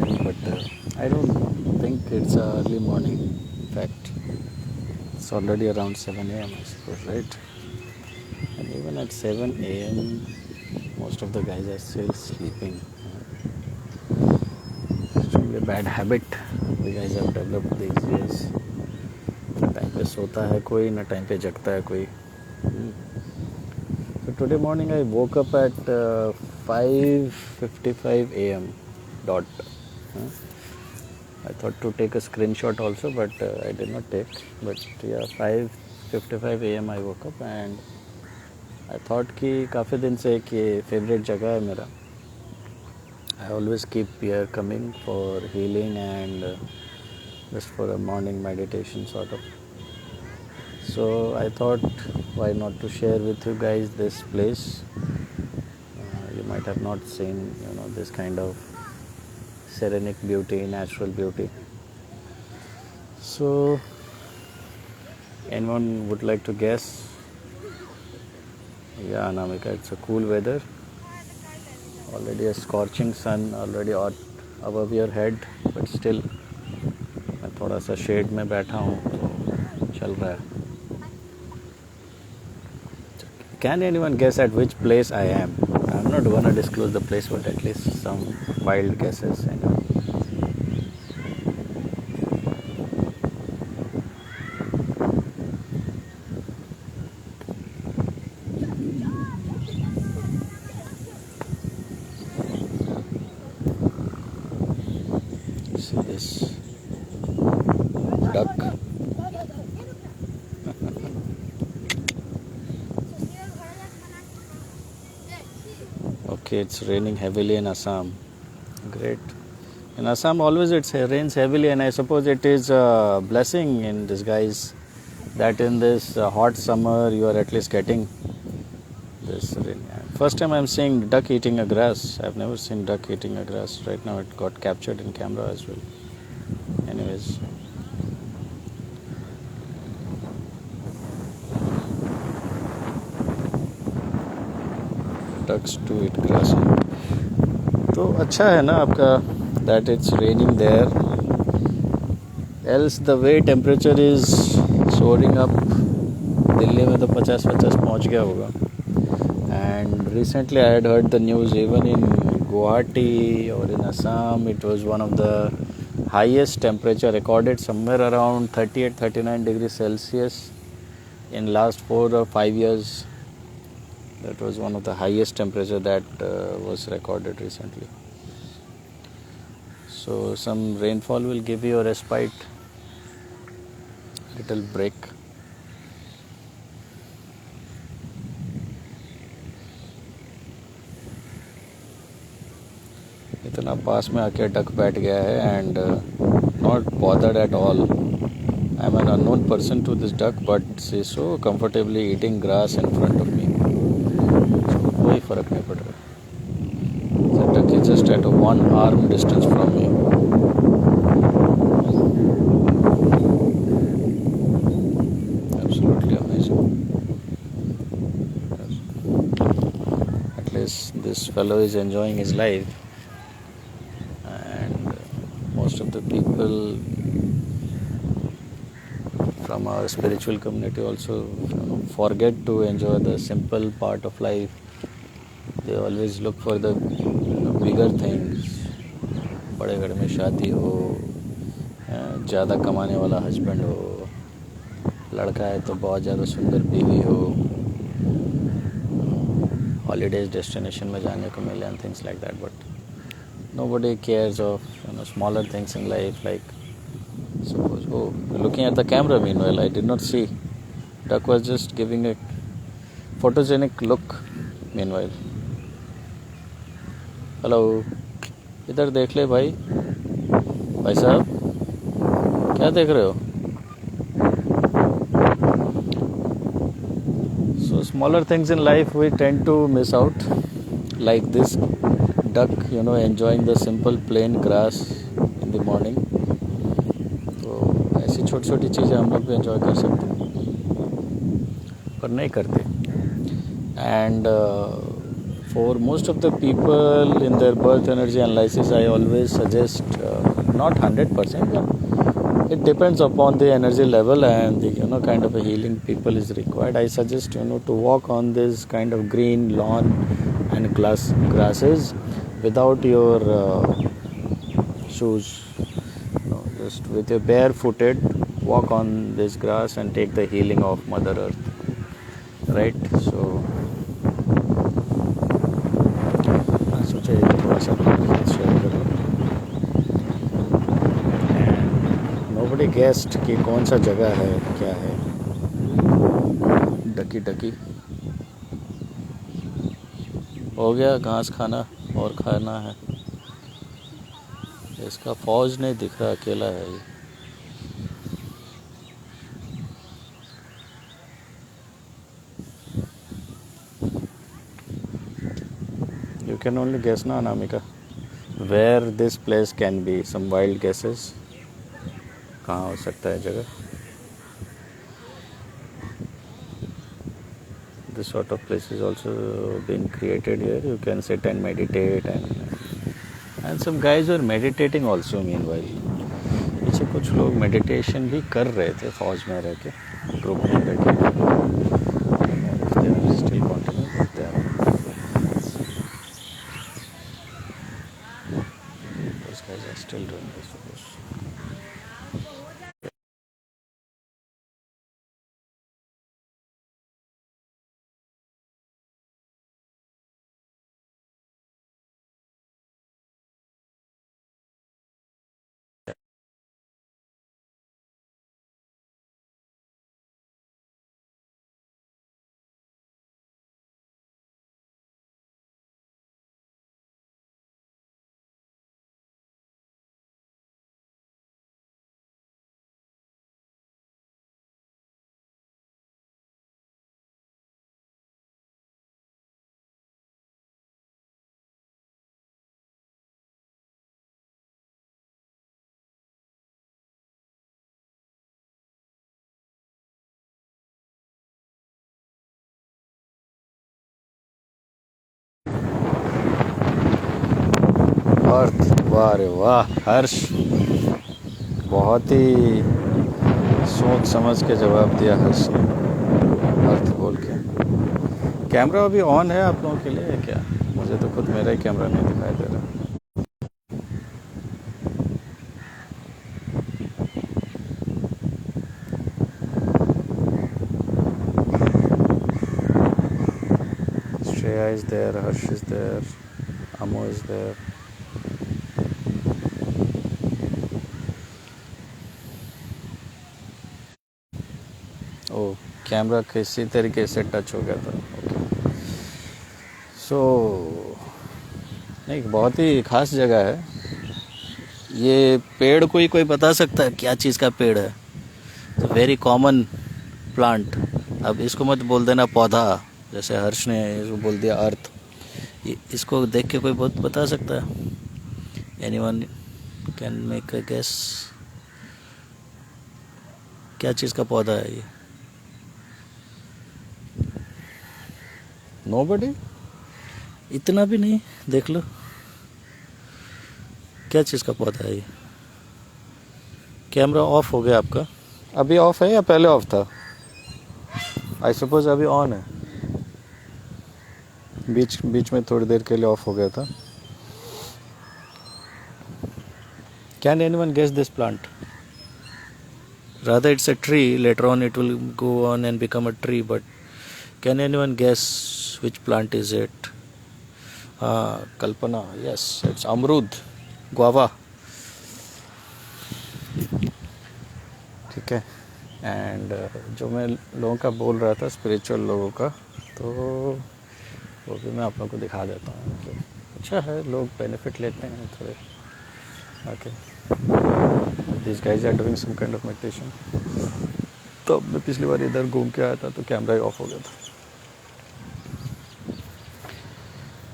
but I don't think it's early morning. In fact, it's already around 7 a.m. I suppose, right? And even at 7 a.m., most of the guys are still sleeping. Extremely bad habit the guys have developed these days. ना time पे सोता है कोई, ना time पे जगता है कोई. So today morning I woke up at 5:55 a.m. dot. I thought to take a screenshot also, but I did not take. But yeah, 5:55 a.m. I woke up and I thought कि काफ़ी दिन से एक ये favorite जगह है मेरा. I always keep here coming for healing and just for a morning meditation sort of. So I thought, why not to share with you guys this place. You might have not seen, this kind of serenic beauty, natural beauty. So anyone would like to guess? Yeah, Anamika, it's a cool weather. Already a scorching sun already above your head, but still मैं थोड़ा सा shade में बैठा हूँ तो चल रहा है. Can anyone guess at which place I am? I'm not gonna disclose the place, but at least some wild guesses. See this duck. Okay, it's raining heavily in Assam. Great. In Assam always it rains heavily, and I suppose it is a blessing in disguise that in this hot summer you are at least getting this rain. First time I'm seeing duck eating a grass. I've never seen duck eating a grass. Right now it got captured in camera as well. Anyways. Ducks to eat grass. तो अच्छा है ना आपका that it's raining there. Else the way temperature is soaring up, Delhi में तो 50-50 पहुंच गया होगा. And recently I had heard the news even in Guwahati or in Assam it was one of the highest temperature recorded, somewhere around 38-39 degrees Celsius in last 4 or 5 years. That was one of the highest temperature that was recorded recently. So some rainfall will give you a respite, little break. इतना पास में आके duck बैठ गया है and not bothered at all. I'm an unknown person to this duck, but she's so comfortably eating grass in front of me. कोई फर्क नहीं पड़ रहा. The duck is just at a 1 arm distance from me. Absolutely amazing. At least this fellow is enjoying his life, and most of the people from our spiritual community also forget to enjoy the simple part of life. They always look for the bigger things. बड़े घर में शादी हो, ज़्यादा कमाने वाला husband हो, लड़का है तो बहुत ज़्यादा सुंदर बीवी हो, हॉलीडेज डेस्टिनेशन में जाने को मिले and things like that. But nobody cares of smaller things in life, like suppose looking at the camera. Meanwhile, I did not see. Duck was just giving a photogenic look. Meanwhile, hello, इधर देख ले भाई. भाई साहब, क्या देख रहे हो? So smaller things in life we tend to miss out, like this duck, enjoying the simple plain grass in the morning. तो ऐसी छोटी छोटी चीज़ें हम लोग भी enjoy कर सकते हैं, पर नहीं करते. And For most of the people in their birth energy analysis, I always suggest not 100%, but it depends upon the energy level and the kind of a healing people is required. I suggest to walk on this kind of green lawn and grasses without your shoes. Just with your barefooted, walk on this grass and take the healing of Mother Earth. Right? So सोचा ये थोड़ा सा share करो. Nobody guessed कि कौन सा जगह है, क्या है. डकी हो गया घास खाना और खाना है. इसका फौज नहीं दिख रहा, अकेला है ये. You can only guess ना Anamika, where this place can be. Some wild guesses. कहाँ हो सकता है जगह. This sort of place is also been created here. You can sit and meditate and some guys were meditating also meanwhile. पीछे कुछ लोग meditation भी कर रहे थे फौज में रह के, ग्रुप में रह के. They are still continuing with them. Those guys are still doing this. अर्थ, वाह रे वाह हर्ष, बहुत ही सोच समझ के जवाब दिया हर्ष ने, अर्थ बोल के. कैमरा अभी ऑन है आप लोगों के लिए क्या? मुझे तो खुद मेरा ही कैमरा नहीं दिखाई दे रहा. Shreya is there, Harsh is there, Amo is there. ओ कैमरा किसी तरीके से टच हो गया था. ओके. सो एक बहुत ही ख़ास जगह है ये. पेड़ कोई बता सकता है क्या चीज़ का पेड़ है? Very common plant. अब इसको मत बोल देना पौधा, जैसे हर्ष ने इसको बोल दिया अर्थ. इसको देख के कोई बहुत बता सकता है? Anyone can make a guess? क्या चीज़ का पौधा है ये? नोबडी? इतना भी नहीं? देख लो क्या चीज़ का पौधा है ये. कैमरा ऑफ हो गया आपका. अभी ऑफ है या पहले ऑफ था? आई सपोज अभी ऑन है. बीच में थोड़ी देर के लिए ऑफ हो गया था. Can anyone guess this plant? Rather it's a tree. Later on it will go on and become a tree, but can anyone guess which plant is it? Kalpana, yes, it's अमरूद, guava. ठीक है. And जो मैं लोगों का बोल रहा था, स्पिरिचुअल लोगों का, तो वो भी मैं आप लोगों को दिखा देता हूँ. मतलब अच्छा है, लोग बेनिफिट लेते हैं थोड़े. Okay. These guys are doing some kind of meditation. तो मैं पिछली बार इधर घूम के आया था तो कैमरा ही ऑफ हो गया था.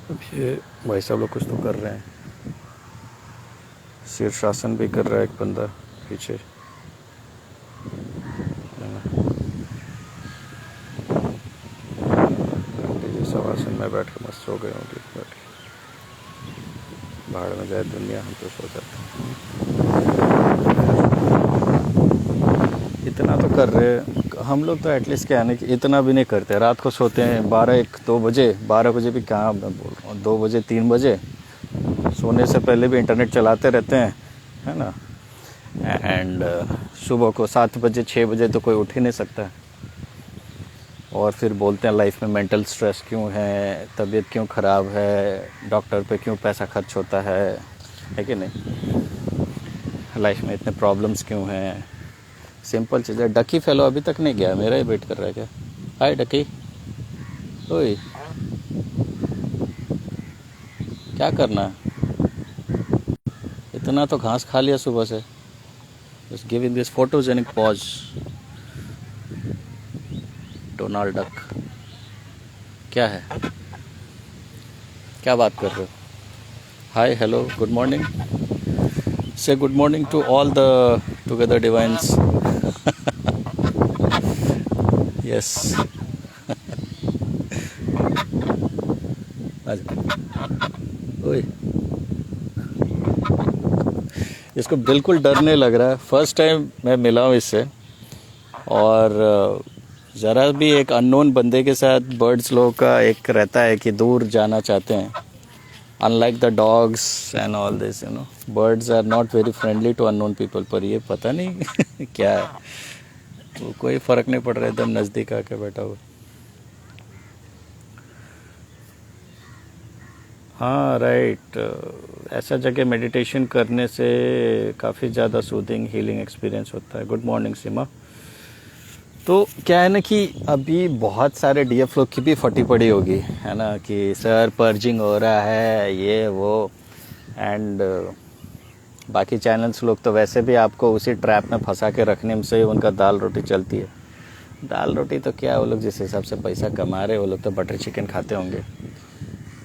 अब ये भाई साहब लोग कुछ तो कर रहे हैं. शीर्षासन भी कर रहा है एक बंदा पीछे. शवासन में बैठ के मस्त सो गए होंगे, बैठ के भाड़ में जाए दुनिया, हम तो सो जाते हैं। इतना तो कर रहे हम लोग तो एटलीस्ट क्या है ना कि इतना भी नहीं करते, रात को सोते हैं 12-1-2 बजे, 12 बजे भी कहाँ, मैं बोल रहा हूँ 2 बजे 3 बजे सोने से पहले भी इंटरनेट चलाते रहते हैं, है ना। एंड सुबह को 7 बजे 6 बजे तो कोई उठ ही नहीं सकता है। और फिर बोलते हैं लाइफ में मेंटल स्ट्रेस क्यों है, तबीयत क्यों ख़राब है, डॉक्टर पे क्यों पैसा खर्च होता है कि नहीं, लाइफ में इतने प्रॉब्लम्स क्यों हैं। सिंपल चीज़ है। डकी फेलो अभी तक नहीं गया, मेरा ही वेट कर रहा है क्या? हाय डकी, ओए क्या करना है, इतना तो घास खा लिया सुबह से। Just giving this photogenic pause. Donald Duck क्या है, क्या बात कर रहे हो? Hi hello good morning, say good morning to all the together divines. Yes ओए, इसको बिल्कुल डर नहीं लग रहा है, फर्स्ट टाइम मैं मिला हूँ इससे। और ज़रा भी एक अननोन बंदे के साथ बर्ड्स लोग का एक रहता है कि दूर जाना चाहते हैं। Unlike the dogs and all this, you know, birds are not very friendly to unknown people. पर ये पता नहीं क्या है, वो कोई फ़र्क नहीं पड़ रहा है, एकदम नज़दीक आके बैठा हुआ। हाँ राइट, ऐसा जगह मेडिटेशन करने से काफ़ी ज़्यादा सूदिंग हीलिंग एक्सपीरियंस होता है। गुड मॉर्निंग सीमा। तो क्या है ना कि अभी बहुत सारे डीएफ लोग की भी फटी पड़ी होगी, है ना, कि सर पर्जिंग हो रहा है ये वो। एंड बाकी चैनल्स लोग तो वैसे भी आपको उसी ट्रैप में फंसा के रखने से उनका दाल रोटी चलती है। दाल रोटी तो क्या, वो लोग जिस हिसाब से पैसा कमा रहे, वो लोग तो बटर चिकन खाते होंगे,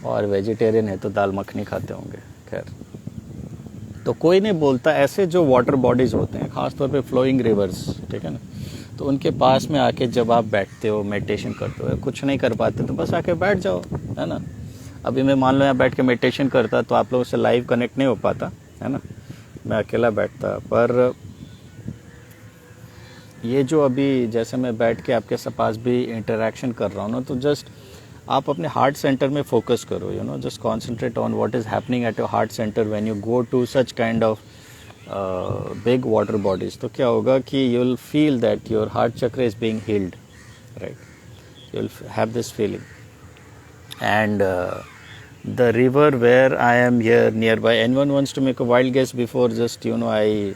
और वेजिटेरियन है तो दाल मखनी खाते होंगे। खैर, तो कोई नहीं बोलता। ऐसे जो वाटर बॉडीज़ होते हैं, ख़ासतौर पे फ्लोइंग रिवर्स, ठीक है ना, तो उनके पास में आके जब आप बैठते हो, मेडिटेशन करते हो, कुछ नहीं कर पाते तो बस आके बैठ जाओ, है ना। अभी मैं मान लो यहाँ बैठ के मेडिटेशन करता तो आप लोगों से लाइव कनेक्ट नहीं हो पाता, है ना, मैं अकेला बैठता। पर ये जो अभी जैसे मैं बैठ के आपके पास भी इंटरेक्शन कर रहा हूँ ना, तो जस्ट आप अपने हार्ट सेंटर में फोकस करो, you know, just concentrate on what is happening at your heart centre when you go to such kind of big water bodies. तो क्या होगा कि you will feel that your heart chakra is being healed, right, you will have this feeling. And the river where I am here nearby, anyone wants to make a wild guess before just, you know, I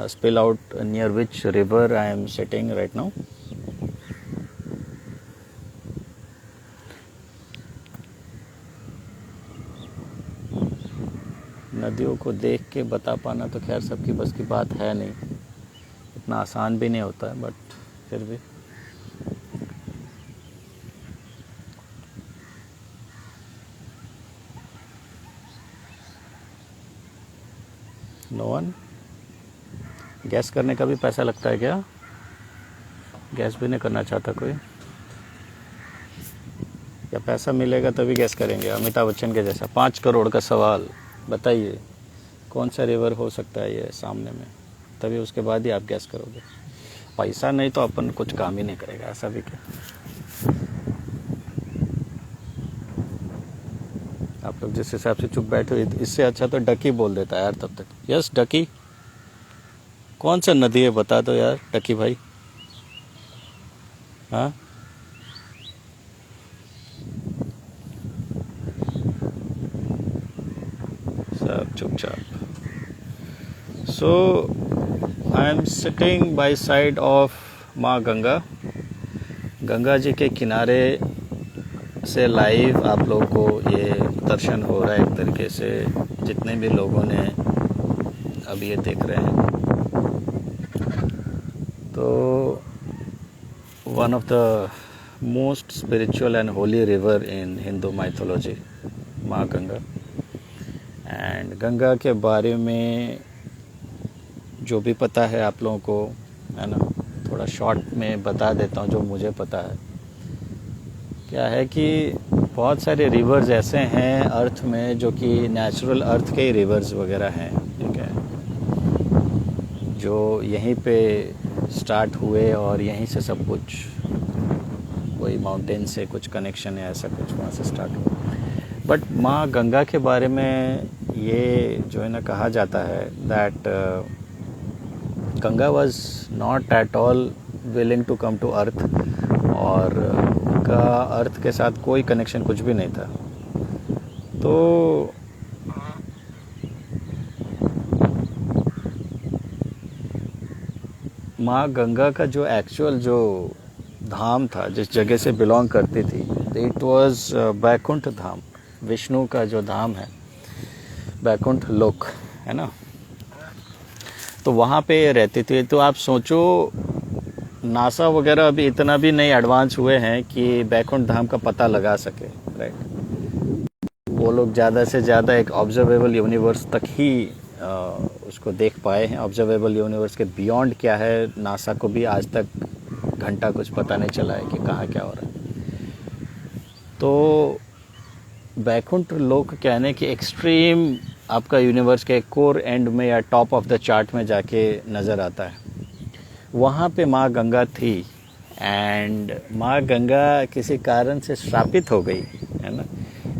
spill out near which river I am sitting right now? नदियों को देख के बता पाना तो खैर सबकी बस की बात है नहीं, इतना आसान भी नहीं होता है, बट फिर भी नो वन। गैस करने का भी पैसा लगता है क्या? गैस भी नहीं करना चाहता कोई, या पैसा मिलेगा तभी गैस करेंगे? अमिताभ बच्चन के जैसा 5 करोड़ का सवाल, बताइए कौन सा रिवर हो सकता है ये सामने में, तभी उसके बाद ही आप गैस करोगे। पैसा नहीं तो अपन कुछ काम ही नहीं करेगा, ऐसा भी क्या? आप लोग जिस हिसाब से चुप बैठे हो, इससे अच्छा तो डकी बोल देता है यार तब तक। यस डकी, कौन सा नदी है बता दो यार डकी भाई। हाँ, सब चुपचाप। So I am sitting by side of माँ गंगा। गंगा जी के किनारे से लाइव आप लोगों को ये दर्शन हो रहा है एक तरीके से, जितने भी लोगों ने अभी ये देख रहे हैं। तो one of the most spiritual and Holi river in Hindu mythology, माँ गंगा। एंड गंगा के बारे में जो भी पता है आप लोगों को, है ना, थोड़ा शॉर्ट में बता देता हूँ जो मुझे पता है। क्या है कि बहुत सारे रिवर्स ऐसे हैं अर्थ में जो कि नेचुरल अर्थ के ही रिवर्स वगैरह हैं, ठीक है, जो यहीं पे स्टार्ट हुए और यहीं से सब कुछ, कोई माउंटेन से कुछ कनेक्शन है ऐसा कुछ वहाँ से स्टार्ट हुआ। बट माँ गंगा के बारे में ये जो है ना कहा जाता है that Ganga was not at all willing to come to earth, और उनका अर्थ के साथ कोई कनेक्शन कुछ भी नहीं था। तो माँ गंगा का जो एक्चुअल जो धाम था, जिस जगह से बिलोंग करती थी, इट वाज बैकुंठ धाम, विष्णु का जो धाम है, बैकुंठ लोक है ना, तो वहाँ पे रहती थी। तो आप सोचो नासा वगैरह अभी इतना भी नहीं एडवांस हुए हैं कि बैकुंठ धाम का पता लगा सके, राइट। वो लोग ज़्यादा से ज़्यादा एक ऑब्जर्वेबल यूनिवर्स तक ही उसको देख पाए हैं। ऑब्जर्वेबल यूनिवर्स के बियॉन्ड क्या है, नासा को भी आज तक घंटा कुछ पता नहीं चला है कि कहाँ क्या हो रहा है। तो बैकुंठ लोक कहने कि एक्सट्रीम आपका यूनिवर्स के कोर एंड में या टॉप ऑफ द चार्ट में जाके नज़र आता है। वहाँ पे माँ गंगा थी, एंड माँ गंगा किसी कारण से श्रापित हो गई है ना,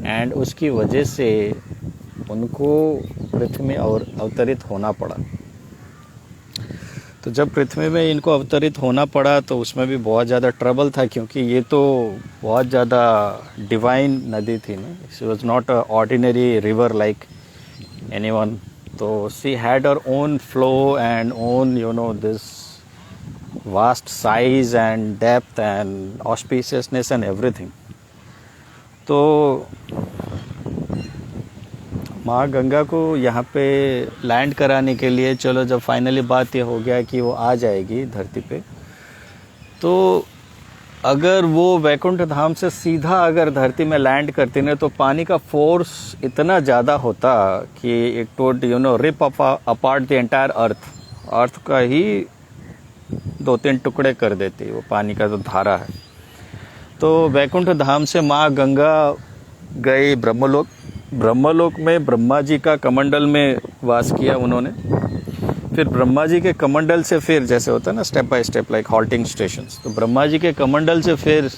एंड उसकी वजह से उनको पृथ्वी में और अवतरित होना पड़ा। तो जब पृथ्वी में इनको अवतरित होना पड़ा तो उसमें भी बहुत ज़्यादा ट्रबल था, क्योंकि ये तो बहुत ज़्यादा डिवाइन नदी थी ना, it was not a ordinary river like anyone. तो she had her own flow and own this vast size and depth and auspiciousness and everything. तो माँ गंगा को यहाँ पे लैंड कराने के लिए, चलो जब फाइनली बात ये हो गया कि वो आ जाएगी धरती पे, तो अगर वो वैकुंठ धाम से सीधा अगर धरती में लैंड करती ना, तो पानी का फोर्स इतना ज़्यादा होता कि it would rip apart the entire earth का ही 2-3 टुकड़े कर देती वो पानी का जो धारा है। तो वैकुंठ धाम से माँ गंगा गई ब्रह्मलोक में ब्रह्मा जी का कमंडल में वास किया उन्होंने। फिर ब्रह्मा जी के कमंडल से फिर जैसे होता है ना step by step like halting stations, तो ब्रह्मा जी के कमंडल से फिर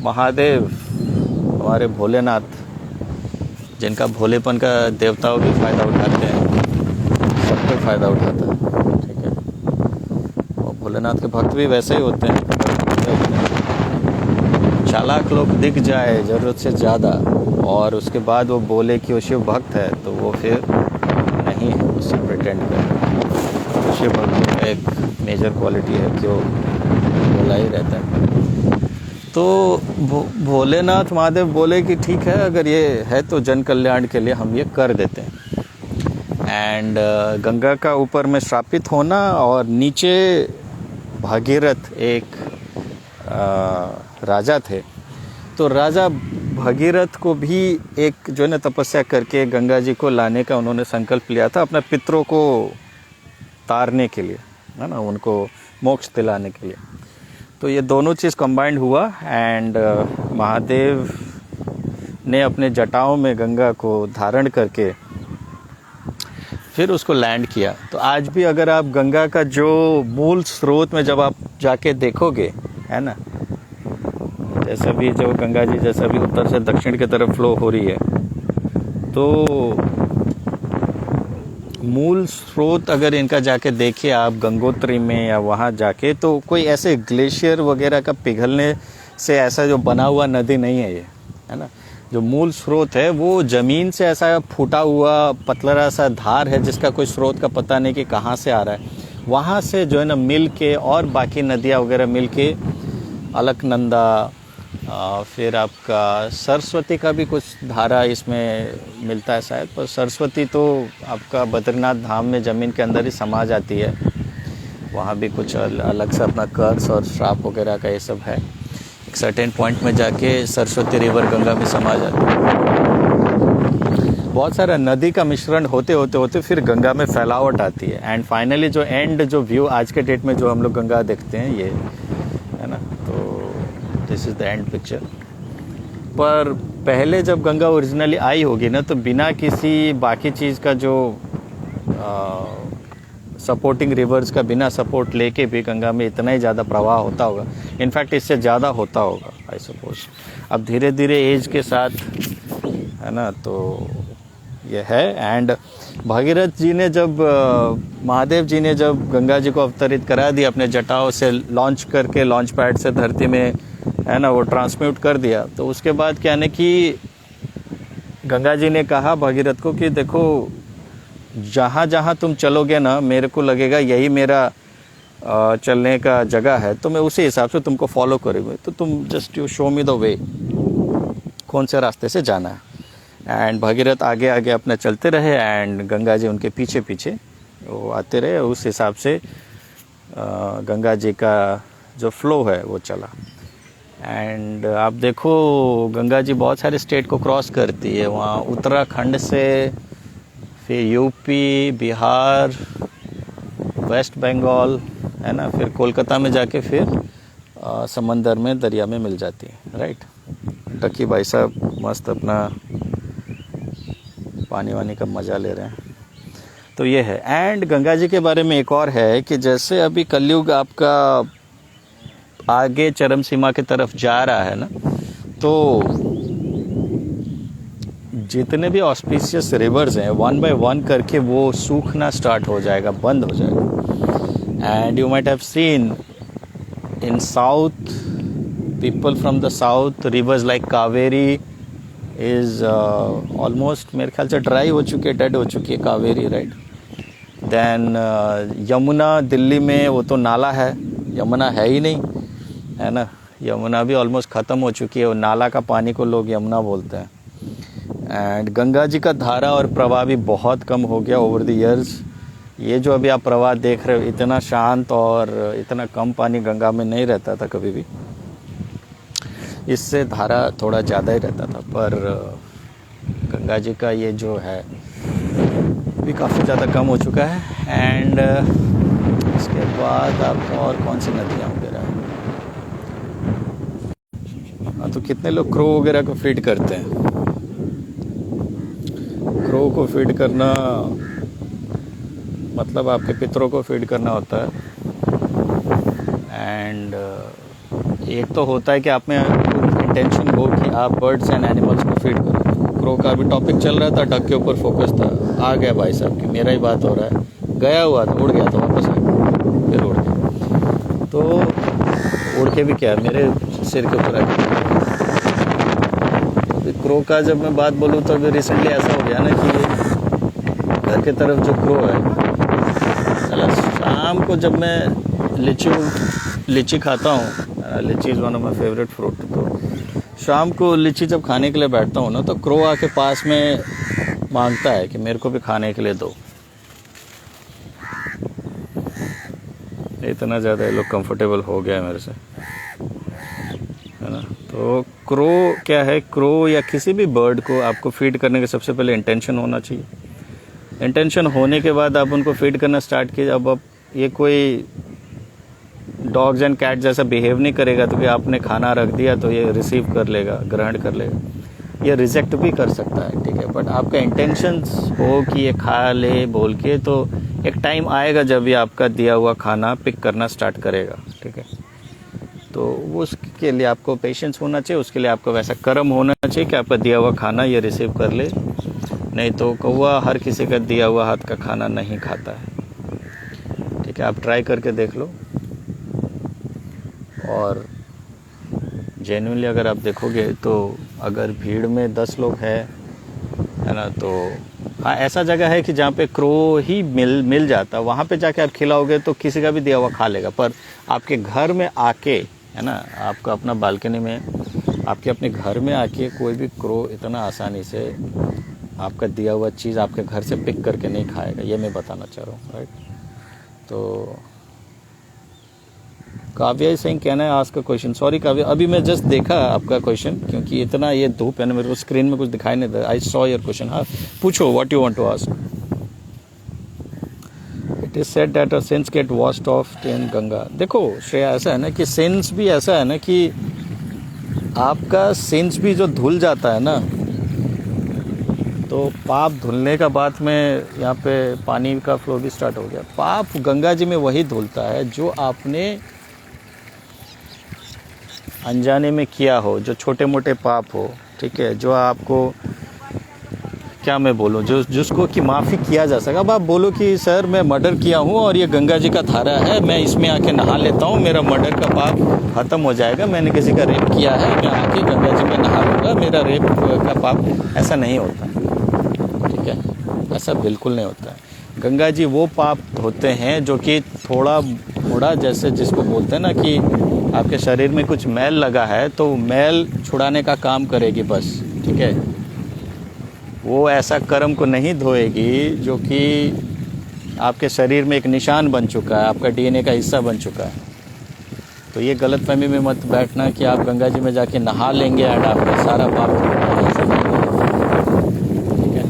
महादेव हमारे भोलेनाथ, जिनका भोलेपन का देवताओं भी फायदा उठाते हैं, सब कोई फायदा उठाता है, ठीक है। और भोलेनाथ के भक्त भी वैसे ही होते हैं, चालाक लोग दिख जाए ज़रूरत से ज़्यादा और उसके बाद वो बोले कि वो शिव भक्त है, तो वो फिर नहीं है, उससे प्रिटेंड कर। शिव भक्त का एक मेजर क्वालिटी है कि वो बोला ही रहता है। तो भोलेनाथ महादेव बोले कि ठीक है, अगर ये है तो जन कल्याण के लिए हम ये कर देते हैं। एंड गंगा का ऊपर में श्रापित होना और नीचे भागीरथ एक राजा थे, तो राजा भगीरथ को भी एक जो है ना तपस्या करके गंगा जी को लाने का उन्होंने संकल्प लिया था, अपने पितरों को तारने के लिए, है ना, उनको मोक्ष दिलाने के लिए। तो ये दोनों चीज़ कंबाइंड हुआ एंड महादेव ने अपने जटाओं में गंगा को धारण करके फिर उसको लैंड किया। तो आज भी अगर आप गंगा का जो मूल स्रोत में जब आप जाके देखोगे, है ना, जैसा भी जो गंगा जी जैसा भी उत्तर से दक्षिण की तरफ फ्लो हो रही है, तो मूल स्रोत अगर इनका जाके देखिए आप गंगोत्री में या वहाँ जाके, तो कोई ऐसे ग्लेशियर वगैरह का पिघलने से ऐसा जो बना हुआ नदी नहीं है ये, है ना। जो मूल स्रोत है वो ज़मीन से ऐसा फूटा हुआ पतला सा धार है जिसका कोई स्रोत का पता नहीं कि कहाँ से आ रहा है। वहाँ से जो है ना मिल के और बाकी नदियाँ वगैरह मिल के अलकनंदा, फिर आपका सरस्वती का भी कुछ धारा इसमें मिलता है शायद, पर सरस्वती तो आपका बद्रीनाथ धाम में ज़मीन के अंदर ही समा जाती है। वहाँ भी कुछ अलग से अपना कर्स और श्राप वगैरह का ये सब है। एक सर्टेन पॉइंट में जाके सरस्वती रिवर गंगा में समा जाती है। बहुत सारा नदी का मिश्रण होते होते होते फिर गंगा में फैलावट आती है एंड फाइनली जो एंड जो व्यू आज के डेट में जो हम लोग गंगा देखते हैं ये, है ना, तो this is the end picture. पर पहले जब गंगा ओरिजिनली आई होगी ना, तो बिना किसी बाकी चीज़ का जो सपोर्टिंग रिवर्स का बिना सपोर्ट लेके भी गंगा में इतना ही ज़्यादा प्रवाह होता होगा। इनफैक्ट इससे ज़्यादा होता होगा आई सपोज। अब धीरे धीरे एज के साथ, है ना, तो ये है। एंड भागीरथ जी ने जब महादेव जी ने जब गंगा जी को अवतरित करा दिया अपने जटाओं से लॉन्च करके, लॉन्च पैड से धरती में, है ना, वो ट्रांसम्यूट कर दिया, तो उसके बाद क्या है कि गंगा जी ने कहा भागीरथ को कि देखो, जहाँ जहाँ तुम चलोगे ना, मेरे को लगेगा यही मेरा चलने का जगह है, तो मैं उसी हिसाब से तुमको फॉलो करूँगा, तो तुम just you show me the way, कौन से रास्ते से जाना है। एंड भागीरथ आगे आगे अपना चलते रहे एंड गंगा जी उनके पीछे पीछे वो आते रहे। उस हिसाब से गंगा जी का जो फ्लो है वो चला। एंड आप देखो, गंगा जी बहुत सारे स्टेट को क्रॉस करती है, वहाँ उत्तराखंड से, फिर यूपी, बिहार, वेस्ट बंगाल, है ना, फिर कोलकाता में जाके फिर समंदर में, दरिया में मिल जाती है, राइट। टकी भाई साहब मस्त अपना पानी वानी का मज़ा ले रहे हैं। तो ये है। एंड गंगा जी के बारे में एक और है कि जैसे अभी कलयुग आपका आगे चरम सीमा की तरफ जा रहा है ना, तो जितने भी ऑस्पिशियस रिवर्स हैं, वन बाय वन करके वो सूखना स्टार्ट हो जाएगा, बंद हो जाएगा। And you might have seen in south, people from the south, reverse like Kaveri is almost मेरे ख्याल से ड्राई हो चुकी है, डेड हो चुकी है कावेरी, राइट। देन यमुना, दिल्ली में वो तो नाला है, यमुना है ही नहीं, है ना। यमुना भी ऑलमोस्ट ख़त्म हो चुकी है, और नाला का पानी को लोग यमुना बोलते हैं। एंड गंगा जी का धारा और प्रवाह भी बहुत कम हो गया ओवर द ईयर्स। ये जो अभी आप प्रवाह देख रहे हो, इतना शांत और इतना कम पानी गंगा में नहीं रहता था कभी भी, इससे धारा थोड़ा ज़्यादा ही रहता था। पर गंगा जी का ये जो है भी काफ़ी ज़्यादा कम हो चुका है। एंड इसके बाद आपको और कौन सी नदियाँ वगैरह हैं? हाँ, तो कितने लोग क्रो वगैरह को फीड करते हैं। क्रो को फीड करना मतलब आपके पितरों को फीड करना होता है। एंड एक तो होता है कि आप में इंटेंशन हो कि आप बर्ड्स एंड एनिमल्स को फीड करो। क्रो का भी टॉपिक चल रहा था, डक के ऊपर फोकस था, आ गया भाई साहब की मेरा ही बात हो रहा है, गया हुआ था, उड़ गया था, वापस आ गया, फिर उड़ गया। तो उड़ के भी क्या, मेरे सिर के ऊपर आ गया। क्रो का जब मैं बात बोलूँ तो अभी रिसेंटली ऐसा हो गया ना कि घर के तरफ जो क्रो है, चला शाम को जब मैं लीची खाता हूँ, लीची is one of my favourite fruit, तो शाम को लीची जब खाने के लिए बैठता हूँ ना, तो क्रो आके पास में मांगता है कि मेरे को भी खाने के लिए दो। इतना ज़्यादा ये लोग कंफर्टेबल हो गया है मेरे से, है ना। तो क्रो क्या है, क्रो या किसी भी बर्ड को आपको फीड करने के सबसे पहले इंटेंशन होना चाहिए। इंटेंशन होने के बाद आप उनको फीड करना स्टार्ट कीजिए। अब ये कोई डॉग्स एंड कैट जैसा बिहेव नहीं करेगा तो कि आपने खाना रख दिया तो ये रिसीव कर लेगा, ग्रहण कर लेगा। ये रिजेक्ट भी कर सकता है, ठीक है, बट आपका इंटेंशन हो कि ये खा ले बोल के, तो एक टाइम आएगा जब ये आपका दिया हुआ खाना पिक करना स्टार्ट करेगा, ठीक है। तो उसके लिए आपको पेशेंस होना चाहिए, उसके लिए आपको वैसा कर्म होना चाहिए कि आपका दिया हुआ खाना ये रिसीव कर ले। नहीं तो कौवा हर किसी का दिया हुआ हाथ का खाना नहीं खाता है, ठीक है। आप ट्राई करके देख लो। और जेन्युइनली अगर आप देखोगे तो अगर भीड़ में 10 लोग है ना, तो हाँ ऐसा जगह है कि जहाँ पे क्रो ही मिल जाता, वहाँ पे जाके आप खिलाओगे तो किसी का भी दिया हुआ खा लेगा। पर आपके घर में आके, है ना, आपका अपना बालकनी में, आपके अपने घर में आके कोई भी क्रो इतना आसानी से आपका दिया हुआ चीज़ आपके घर से पिक करके नहीं खाएगा, ये मैं बताना चाह रहा हूँ, राइट। तो काव्या सिंह कहना है ask a question. Sorry Kavya, अभी मैं जस्ट देखा आपका क्वेश्चन, क्योंकि इतना ये धूप है ना, मेरे को स्क्रीन में कुछ दिखाई नहीं दे। I saw your question. हाँ पूछो, what you want to ask. It is said that our sins get washed off in Ganga. देखो श्रेया, ऐसा है ना कि सिंस भी ऐसा है ना कि आपका सिंच भी जो धुल जाता है ना, तो पाप धुलने का बाद में यहाँ पे पानी का फ्लो भी स्टार्ट हो गया। पाप गंगा जी में वही धुलता है जो आपने अनजाने में किया हो, जो छोटे मोटे पाप हो, ठीक है, जो आपको क्या मैं बोलूँ, जो जिसको कि माफ़ी किया जा सका। अब आप बोलो कि सर मैं मर्डर किया हूँ और ये गंगा जी का धारा है, मैं इसमें आके नहा लेता हूँ, मेरा मर्डर का पाप ख़त्म हो जाएगा, मैंने किसी का रेप किया है, मैं आके गंगा जी में नहा लूँगा, मेरा रेप का पाप। ऐसा नहीं होता, ठीक है, ऐसा बिल्कुल नहीं होता है। गंगा जी वो पाप होते हैं जो कि थोड़ा मोड़ा, जैसे जिसको बोलते हैं ना कि आपके शरीर में कुछ मैल लगा है तो मैल छुड़ाने का काम करेगी बस, ठीक है। वो ऐसा कर्म को नहीं धोएगी जो कि आपके शरीर में एक निशान बन चुका है, आपका डीएनए का हिस्सा बन चुका है। तो ये गलतफहमी में मत बैठना कि आप गंगा जी में जाके नहा लेंगे एंड आपका सारा पाप ऐसा नहीं होगा, ठीक है।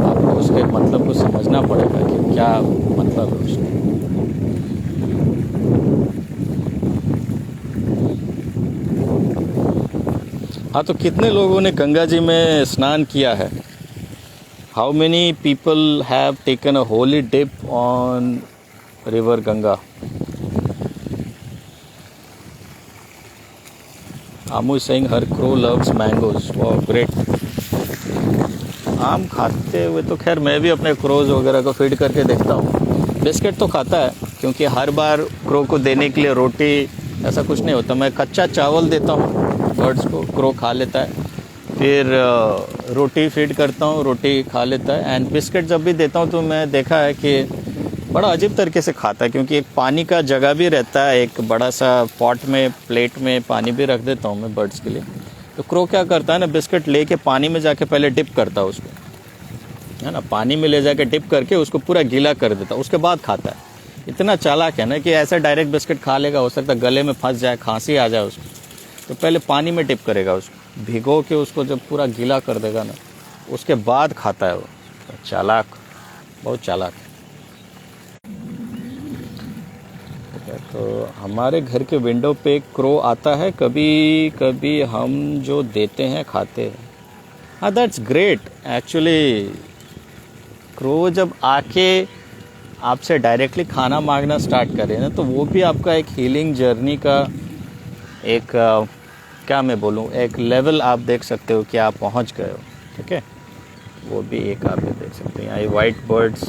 आपको उसके मतलब को समझना पड़ेगा कि क्या मतलब है उसका। हाँ, तो कितने लोगों ने गंगा जी में स्नान किया है? How many people have taken a holy dip on river Ganga? Amu is saying her crow loves mangoes. Wow, great. आम खाते हुए तो खैर मैं भी अपने क्रोज वगैरह को फीड करके देखता हूँ। बिस्किट तो खाता है, क्योंकि हर बार क्रो को देने के लिए रोटी ऐसा कुछ नहीं होता। मैं कच्चा चावल देता हूँ बर्ड्स को, क्रो खा लेता है, फिर रोटी फीड करता हूँ, रोटी खा लेता है। एंड बिस्किट जब भी देता हूँ तो मैं देखा है कि बड़ा अजीब तरीके से खाता है, क्योंकि एक पानी का जगह भी रहता है, एक बड़ा सा पॉट में प्लेट में पानी भी रख देता हूँ मैं बर्ड्स के लिए। तो क्रो क्या करता है ना, बिस्किट लेके पानी में जाके पहले डिप करता है उसको, है ना, पानी में ले जाके डिप करके उसको पूरा गीला कर देता है, उसके बाद खाता है। इतना चालाक है ना कि ऐसा डायरेक्ट बिस्किट खा लेगा, हो सकता है गले में फंस जाए, खांसी आ जाए उसको, तो पहले पानी में डिप करेगा उसको, भिगो के उसको जब पूरा गीला कर देगा ना, उसके बाद खाता है वो। चालाक, बहुत चालाक है। तो हमारे घर के विंडो पे एक क्रो आता है, कभी कभी हम जो देते हैं खाते हैं। हाँ, दैट्स ग्रेट एक्चुअली। क्रो जब आके आपसे डायरेक्टली खाना मांगना स्टार्ट करे ना, तो वो भी आपका एक हीलिंग जर्नी का एक क्या मैं बोलूँ, एक लेवल आप देख सकते हो कि आप पहुंच गए हो, ठीक है। वो भी एक आप देख सकते हैं। यहाँ ये वाइट बर्ड्स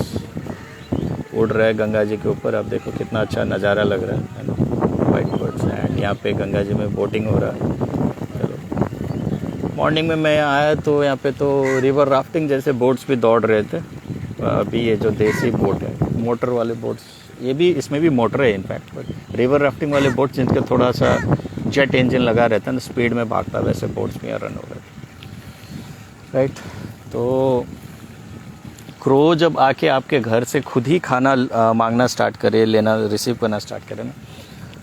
उड़ रहे हैं गंगा जी के ऊपर, आप देखो कितना अच्छा नज़ारा लग रहा है ना, वाइट बर्ड्स। एंड यहाँ पे गंगा जी में बोटिंग हो रहा है। चलो, मॉर्निंग में मैं आया तो यहाँ पे तो रिवर राफ्टिंग जैसे बोट्स भी दौड़ रहे थे। अभी ये जो देसी बोट है, मोटर वाले बोट्स, ये भी, इसमें भी मोटर है इनफैक्ट, बट रिवर राफ्टिंग वाले बोट्स जिनके थोड़ा सा जेट इंजन लगा रहता है ना, स्पीड में भागता है, वैसे बोट्स में रन हो रहे थे, राइट। तो क्रो जब आके आपके घर से खुद ही खाना मांगना स्टार्ट करे, लेना, रिसीव करना स्टार्ट करे ना,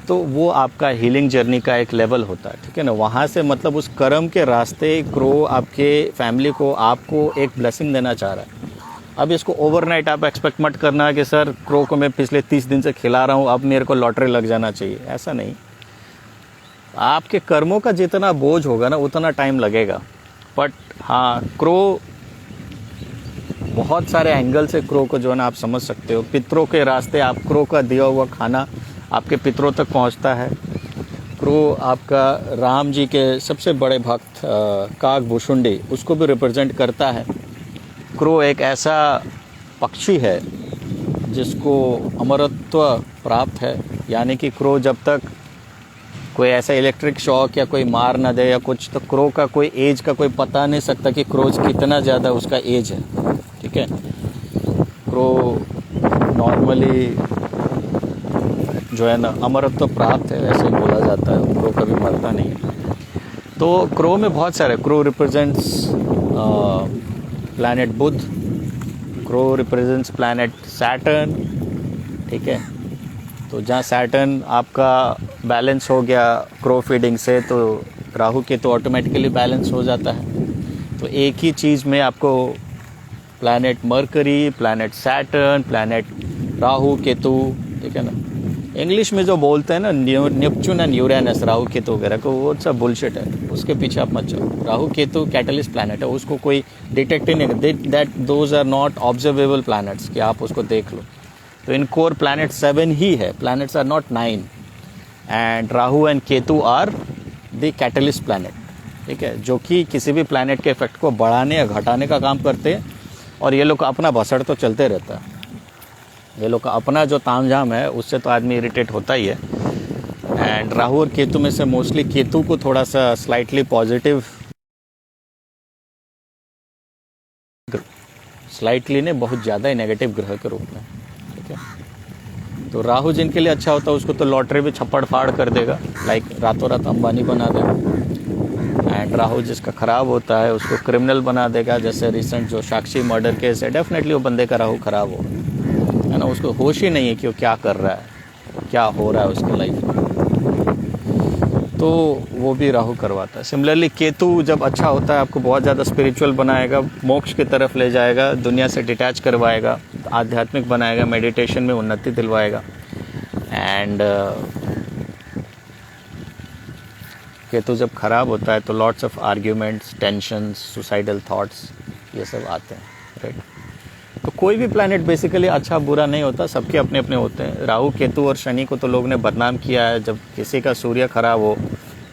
तो वो आपका हीलिंग जर्नी का एक लेवल होता है, ठीक है ना। वहाँ से मतलब उस कर्म के रास्ते क्रो आपके फैमिली को, आपको एक ब्लेसिंग देना चाह रहा है। अब इसको ओवरनाइट आप एक्सपेक्ट मत करना कि सर क्रो को मैं पिछले 30 दिन से खिला रहा हूँ, अब मेरे को लॉटरी लग जाना चाहिए, ऐसा नहीं। आपके कर्मों का जितना बोझ होगा ना, उतना टाइम लगेगा। बट हाँ, क्रो बहुत सारे एंगल से क्रो को जो है ना आप समझ सकते हो। पितरों के रास्ते आप क्रो का दिया हुआ खाना आपके पितरों तक पहुंचता है। क्रो आपका राम जी के सबसे बड़े भक्त काकभूषुंडी, उसको भी रिप्रेजेंट करता है। क्रो एक ऐसा पक्षी है जिसको अमरत्व प्राप्त है, यानी कि क्रो जब तक कोई ऐसा इलेक्ट्रिक शॉक या कोई मार ना दे या कुछ, तो क्रो का कोई एज का कोई पता नहीं सकता कि क्रोज कितना ज़्यादा उसका एज है, ठीक है। क्रो नॉर्मली जो है ना अमरत्व प्राप्त है, ऐसे बोला जाता है, क्रो कभी मरता नहीं है। तो क्रो में बहुत सारे, क्रो रिप्रेजेंट्स प्लैनेट बुध, क्रो रिप्रेजेंट्स प्लैनेट सैटर्न, ठीक है। तो जहाँ सैटर्न आपका बैलेंस हो गया क्रो फीडिंग से, तो राहु केतु ऑटोमेटिकली बैलेंस हो जाता है। तो एक ही चीज़ में आपको planet mercury, planet Saturn, planet Rahu Ketu, ठीक है ना, इंग्लिश में जो बोलते हैं ना Neptune and Uranus, Rahu Ketu वगैरह को, वो सब बुलशिट है, उसके पीछे आप मत चलो। राहु केतु कैटलिस्ट प्लैनेट है, उसको कोई डिटेक्ट ही नहीं, that those are not observable planets कि आप उसको देख लो। तो इन कोर प्लैनेट 7 ही है, planets are not 9, and Rahu and Ketu are the catalyst planet, ठीक है, जो कि किसी भी प्लैनेट के इफेक्ट को बढ़ाने या घटाने का काम करते हैं। और ये लोग अपना भसड़ तो चलते रहता है, ये लोग का अपना जो तामझाम है उससे तो आदमी इरिटेट होता ही है। एंड राहु और केतु में से मोस्टली केतु को थोड़ा सा स्लाइटली पॉजिटिव, स्लाइटली ने बहुत ज़्यादा ही नेगेटिव ग्रह के रूप में, ठीक है। तो राहु जिनके लिए अच्छा होता है उसको तो लॉटरी भी छप्पड़ फाड़ कर देगा, लाइक रातों रात अंबानी बना देगा। एंड राहु जिसका ख़राब होता है उसको क्रिमिनल बना देगा, जैसे रिसेंट जो साक्षी मर्डर केस है, डेफिनेटली वो बंदे का राहु ख़राब होगा, है ना, उसको होश ही नहीं है कि वो क्या कर रहा है, क्या हो रहा है उसकी लाइफ में, तो वो भी राहु करवाता है। सिमिलरली केतु जब अच्छा होता है आपको बहुत ज़्यादा स्पिरिचुअल बनाएगा, मोक्ष की तरफ ले जाएगा, दुनिया से डिटैच करवाएगा, आध्यात्मिक बनाएगा, मेडिटेशन में उन्नति दिलवाएगा। एंड केतु जब खराब होता है तो lots of arguments, tensions, suicidal thoughts, ये सब आते हैं, राइट। तो कोई भी प्लैनेट बेसिकली अच्छा बुरा नहीं होता, सबके अपने अपने होते हैं। राहु केतु और शनि को तो लोग ने बदनाम किया है, जब किसी का सूर्य खराब हो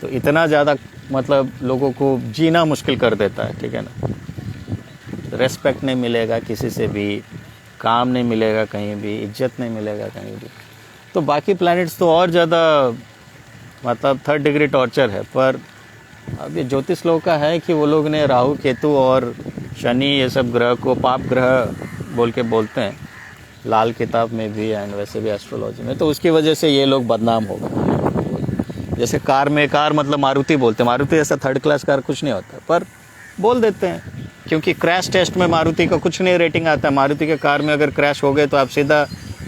तो इतना ज़्यादा मतलब लोगों को जीना मुश्किल कर देता है, ठीक है ना। रेस्पेक्ट नहीं मिलेगा किसी से भी, काम नहीं मिलेगा कहीं भी, इज्जत नहीं मिलेगा कहीं भी। तो बाकी प्लैनेट्स तो और ज़्यादा मतलब 3rd डिग्री टॉर्चर है। पर अब ये ज्योतिष लोगों का है कि वो लोग ने राहु केतु और शनि ये सब ग्रह को पाप ग्रह बोल के बोलते हैं, लाल किताब में भी एंड वैसे भी एस्ट्रोलॉजी में, तो उसकी वजह से ये लोग बदनाम हो गए। जैसे कार में, कार मतलब मारुति बोलते हैं, मारुति ऐसा 3rd क्लास कार कुछ नहीं होता, पर बोल देते हैं क्योंकि क्रैश टेस्ट में मारुति का कुछ नहीं रेटिंग आता है। मारुति के कार में अगर क्रैश हो गए तो आप सीधा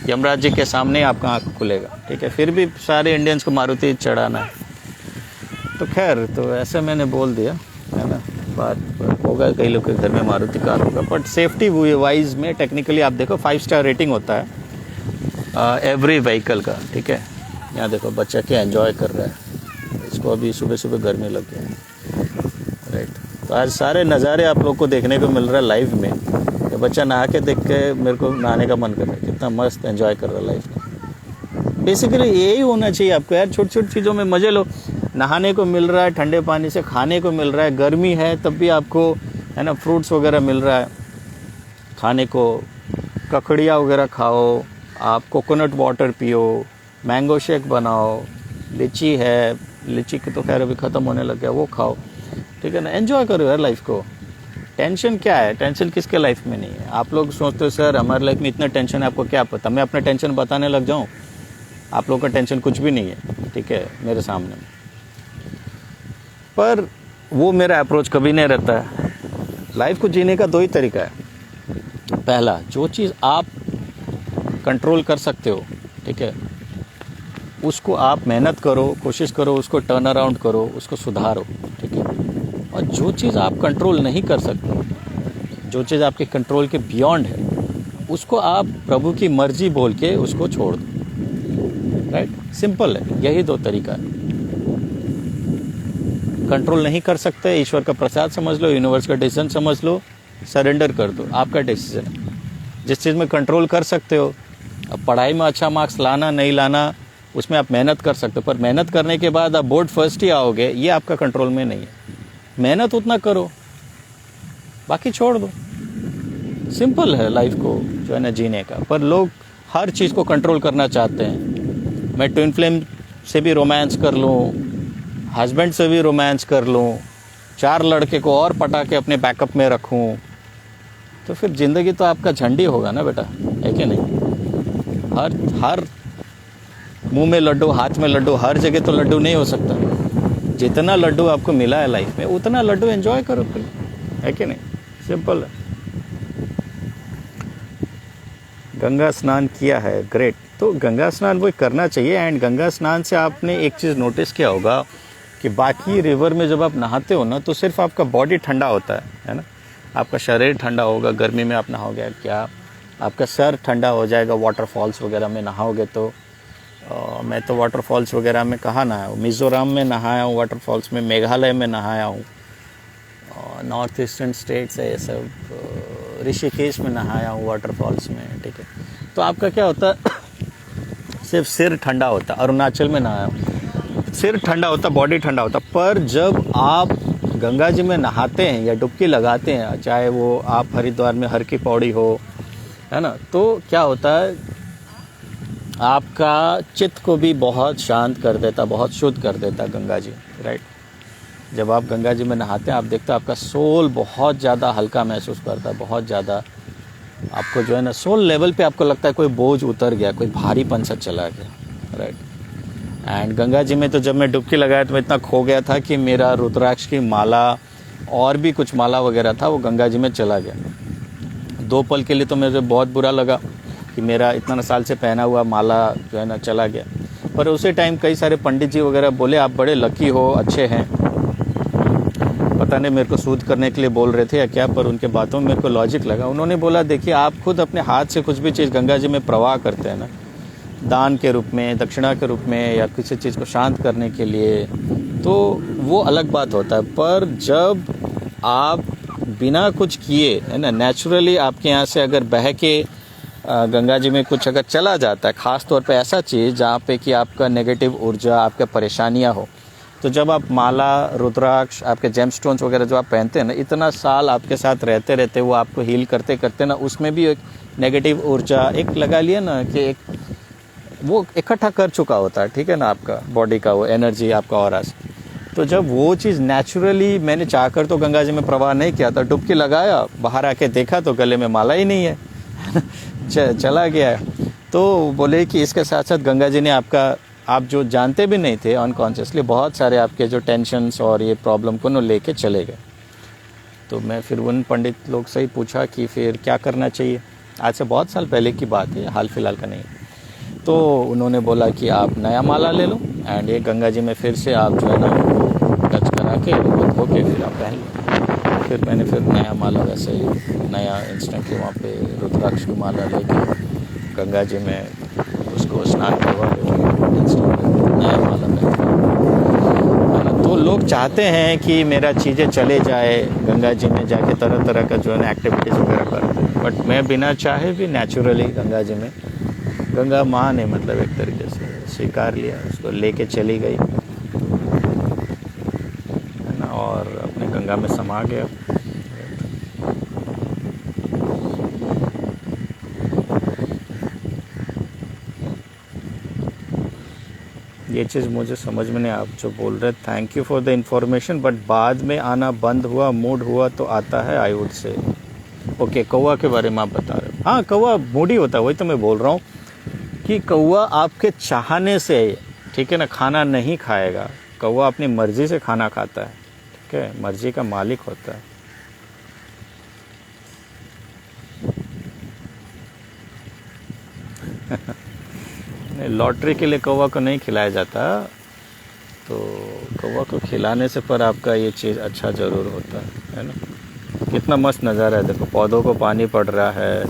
यमराज जी के सामने आपका आँख खुलेगा, ठीक है। फिर भी सारे इंडियंस को मारुति चढ़ाना है, तो खैर, तो ऐसे मैंने बोल दिया, है ना। बात होगा कई लोग के घर में मारुति कार होगा, बट सेफ्टी वाइज में टेक्निकली आप देखो 5 स्टार रेटिंग होता है एवरी व्हीकल का, ठीक है। यहाँ देखो बच्चा क्या एंजॉय कर रहा है, इसको अभी सुबह सुबह गर्मी लग गया है, राइट। तो आज सारे नज़ारे आप लोग को देखने को मिल रहा है लाइव में, कि बच्चा नहा के देख के मेरे को नहाने का मन कर रहा है, कितना मस्त एंजॉय कर रहा है लाइफ में। बेसिकली यही होना चाहिए आपको यार, छोटी छोटी चीज़ों में मज़े लो। नहाने को मिल रहा है ठंडे पानी से, खाने को मिल रहा है, गर्मी है तब भी आपको, है ना, फ्रूट्स वगैरह मिल रहा है खाने को, ककड़िया वगैरह खाओ, आप कोकोनट वाटर पियो, मैंगो शेक बनाओ, लीची है, लीची की तो खैर अभी ख़त्म होने लग गया, वो खाओ, ठीक है ना। एंजॉय करो यार लाइफ को। टेंशन क्या है, टेंशन किसके लाइफ में नहीं है। आप लोग सोचते हो सर हमारे लाइफ में इतना टेंशन है, आपको क्या पता। मैं अपना टेंशन बताने लग जाऊँ, आप लोगों का टेंशन कुछ भी नहीं है, ठीक है, मेरे सामने। पर वो मेरा अप्रोच कभी नहीं रहता है। लाइफ को जीने का 2 ही तरीका है। पहला, जो चीज़ आप कंट्रोल कर सकते हो, ठीक है, उसको आप मेहनत करो, कोशिश करो, उसको टर्न अराउंड करो, उसको सुधारो, ठीक है। और जो चीज़ आप कंट्रोल नहीं कर सकते, जो चीज़ आपके कंट्रोल के बियॉन्ड है, उसको आप प्रभु की मर्जी बोल के उसको छोड़ दो, राइट। सिंपल है, यही 2 तरीका है। कंट्रोल नहीं कर सकते, ईश्वर का प्रसाद समझ लो, यूनिवर्स का डिसीजन समझ लो, सरेंडर कर दो, आपका डिसीजन है। जिस चीज़ में कंट्रोल कर सकते हो, अब पढ़ाई में अच्छा मार्क्स लाना नहीं लाना, उसमें आप मेहनत कर सकते हो, पर मेहनत करने के बाद आप बोर्ड फर्स्ट ही आओगे, ये आपका कंट्रोल में नहीं है। मेहनत उतना करो, बाकी छोड़ दो। सिंपल है लाइफ को जो है ना जीने का। पर लोग हर चीज़ को कंट्रोल करना चाहते हैं। मैं ट्विन फ्लेम से भी रोमांस कर लूँ, हस्बैंड से भी रोमांस कर लूँ, 4 लड़के को और पटा के अपने बैकअप में रखूँ, तो फिर ज़िंदगी तो आपका झंडी होगा ना बेटा, है कि नहीं। हर मुंह में लड्डू, हाथ में लड्डू, हर जगह तो लड्डू नहीं हो सकता। जितना लड्डू आपको मिला है लाइफ में, उतना लड्डू एंजॉय करो फिर, है कि नहीं। सिंपल है। गंगा स्नान किया है, ग्रेट। तो गंगा स्नान वो करना चाहिए। एंड गंगा स्नान से आपने एक चीज़ नोटिस किया होगा कि बाकी रिवर में जब आप नहाते हो ना, तो सिर्फ आपका बॉडी ठंडा होता है ना, आपका शरीर ठंडा होगा। गर्मी में आप नहाओगे क्या, आपका सर ठंडा हो जाएगा वाटरफॉल्स वगैरह में नहाओगे तो। मैं तो वाटरफॉल्स वगैरह में कहाँ नहाया हूँ, मिज़ोरम में नहाया हूँ वाटरफॉल्स में, मेघालय में नहाया हूँ, नॉर्थ ईस्टर्न स्टेट्स है ये सब, ऋषिकेश में नहाया हूँ वाटरफॉल्स में, ठीक है। तो आपका क्या होता है, सिर्फ सिर ठंडा होता, अरुणाचल में नहाया हूँ, सिर ठंडा होता, बॉडी ठंडा होता। पर जब आप गंगा जी में नहाते हैं या डुबकी लगाते हैं, चाहे वो आप हरिद्वार में हर की पौड़ी हो, है ना, तो क्या होता है, आपका चित्त को भी बहुत शांत कर देता, बहुत शुद्ध कर देता गंगा जी, राइट। जब आप गंगा जी में नहाते हैं, आप देखते हैं आपका सोल बहुत ज़्यादा हल्का महसूस करता है, बहुत ज़्यादा आपको जो है ना सोल लेवल पे आपको लगता है कोई बोझ उतर गया, कोई भारीपन सा चला गया, राइट। एंड गंगा जी में तो जब मैं डुबकी लगाया तो मैं इतना खो गया था कि मेरा रुद्राक्ष की माला और भी कुछ माला वगैरह था वो गंगा जी में चला गया। 2 पल के लिए तो मुझे बहुत बुरा लगा कि मेरा इतना साल से पहना हुआ माला जो है ना चला गया। पर उसी टाइम कई सारे पंडित जी वगैरह बोले आप बड़े लकी हो, अच्छे हैं, पता नहीं मेरे को सूद करने के लिए बोल रहे थे या क्या, पर उनके बातों में मेरे को लॉजिक लगा। उन्होंने बोला देखिए आप खुद अपने हाथ से कुछ भी चीज़ गंगा जी में प्रवाह करते हैं ना, दान के रूप में, दक्षिणा के रूप में, या किसी चीज़ को शांत करने के लिए, तो वो अलग बात होता है। पर जब आप बिना कुछ किए, है ना, नेचुरली आपके यहाँ से अगर बह के गंगा जी में कुछ अगर चला जाता है, ख़ास तौर पे ऐसा चीज़ जहाँ पे कि आपका नेगेटिव ऊर्जा, आपके परेशानियाँ हो, तो जब आप माला, रुद्राक्ष, आपके जेमस्टोन्स वगैरह जो आप पहनते हैं ना, इतना साल आपके साथ रहते रहते वो आपको हील करते करते ना, उसमें भी एक नेगेटिव ऊर्जा एक लगा लिया ना कि एक वो इकट्ठा कर चुका होता है, ठीक है ना, आपका बॉडी का वो एनर्जी आपका ऑरा से। तो जब वो चीज़ नेचुरली, मैंने चाहकर तो गंगा जी में प्रवाह नहीं किया था, डुबकी लगाया, बाहर आके देखा तो गले में माला ही नहीं है चला गया है। तो बोले कि इसके साथ साथ गंगा जी ने आपका, आप जो जानते भी नहीं थे अनकॉन्शियसली, बहुत सारे आपके जो टेंशन्स और ये प्रॉब्लम को लेके चले गए। तो मैं फिर उन पंडित लोग से ही पूछा कि फिर क्या करना चाहिए, आज से बहुत साल पहले की बात है, हाल फिलहाल का नहीं। तो उन्होंने बोला कि आप नया माला ले लो एंड ये गंगा जी में फिर से आप जो है ना टच करा के धो के फिर आप पहन लो। फिर मैंने फिर नया माला, वैसे ही नया इंस्टेंटली वहाँ पे रुद्राक्ष की माला लेके गंगा जी में उसको स्नान करवा के नया माला में। तो लोग चाहते हैं कि मेरा चीज़ें चले जाए, गंगा जी में जाके तरह तरह का जो है ना एक्टिविटीज़ वगैरह करते हैं, बट मैं बिना चाहे भी नेचुरली गंगा जी में, गंगा माँ ने मतलब एक तरीके से स्वीकार लिया, उसको लेके चली गई, है ना, और अपने गंगा में समा गया। ये चीज़ मुझे समझ में नहीं, आप जो बोल रहे, thank you for the information, but बाद में आना बंद हुआ, मूड हुआ तो आता है, आई वुड से। ओके, कौवा के बारे में आप बता रहे हो। हाँ, कौवा मूडी होता है, वही तो मैं बोल रहा हूँ कि कौवा आपके चाहने से, ठीक है ना, खाना नहीं खाएगा। कौवा अपनी मर्जी से खाना खाता है, ठीक है, मर्जी का मालिक होता है। लॉटरी के लिए कौवा को नहीं खिलाया जाता, तो कौवा को खिलाने से पर आपका ये चीज़ अच्छा ज़रूर होता है ना। कितना मस्त नज़ारा है, देखो पौधों को पानी पड़ रहा है,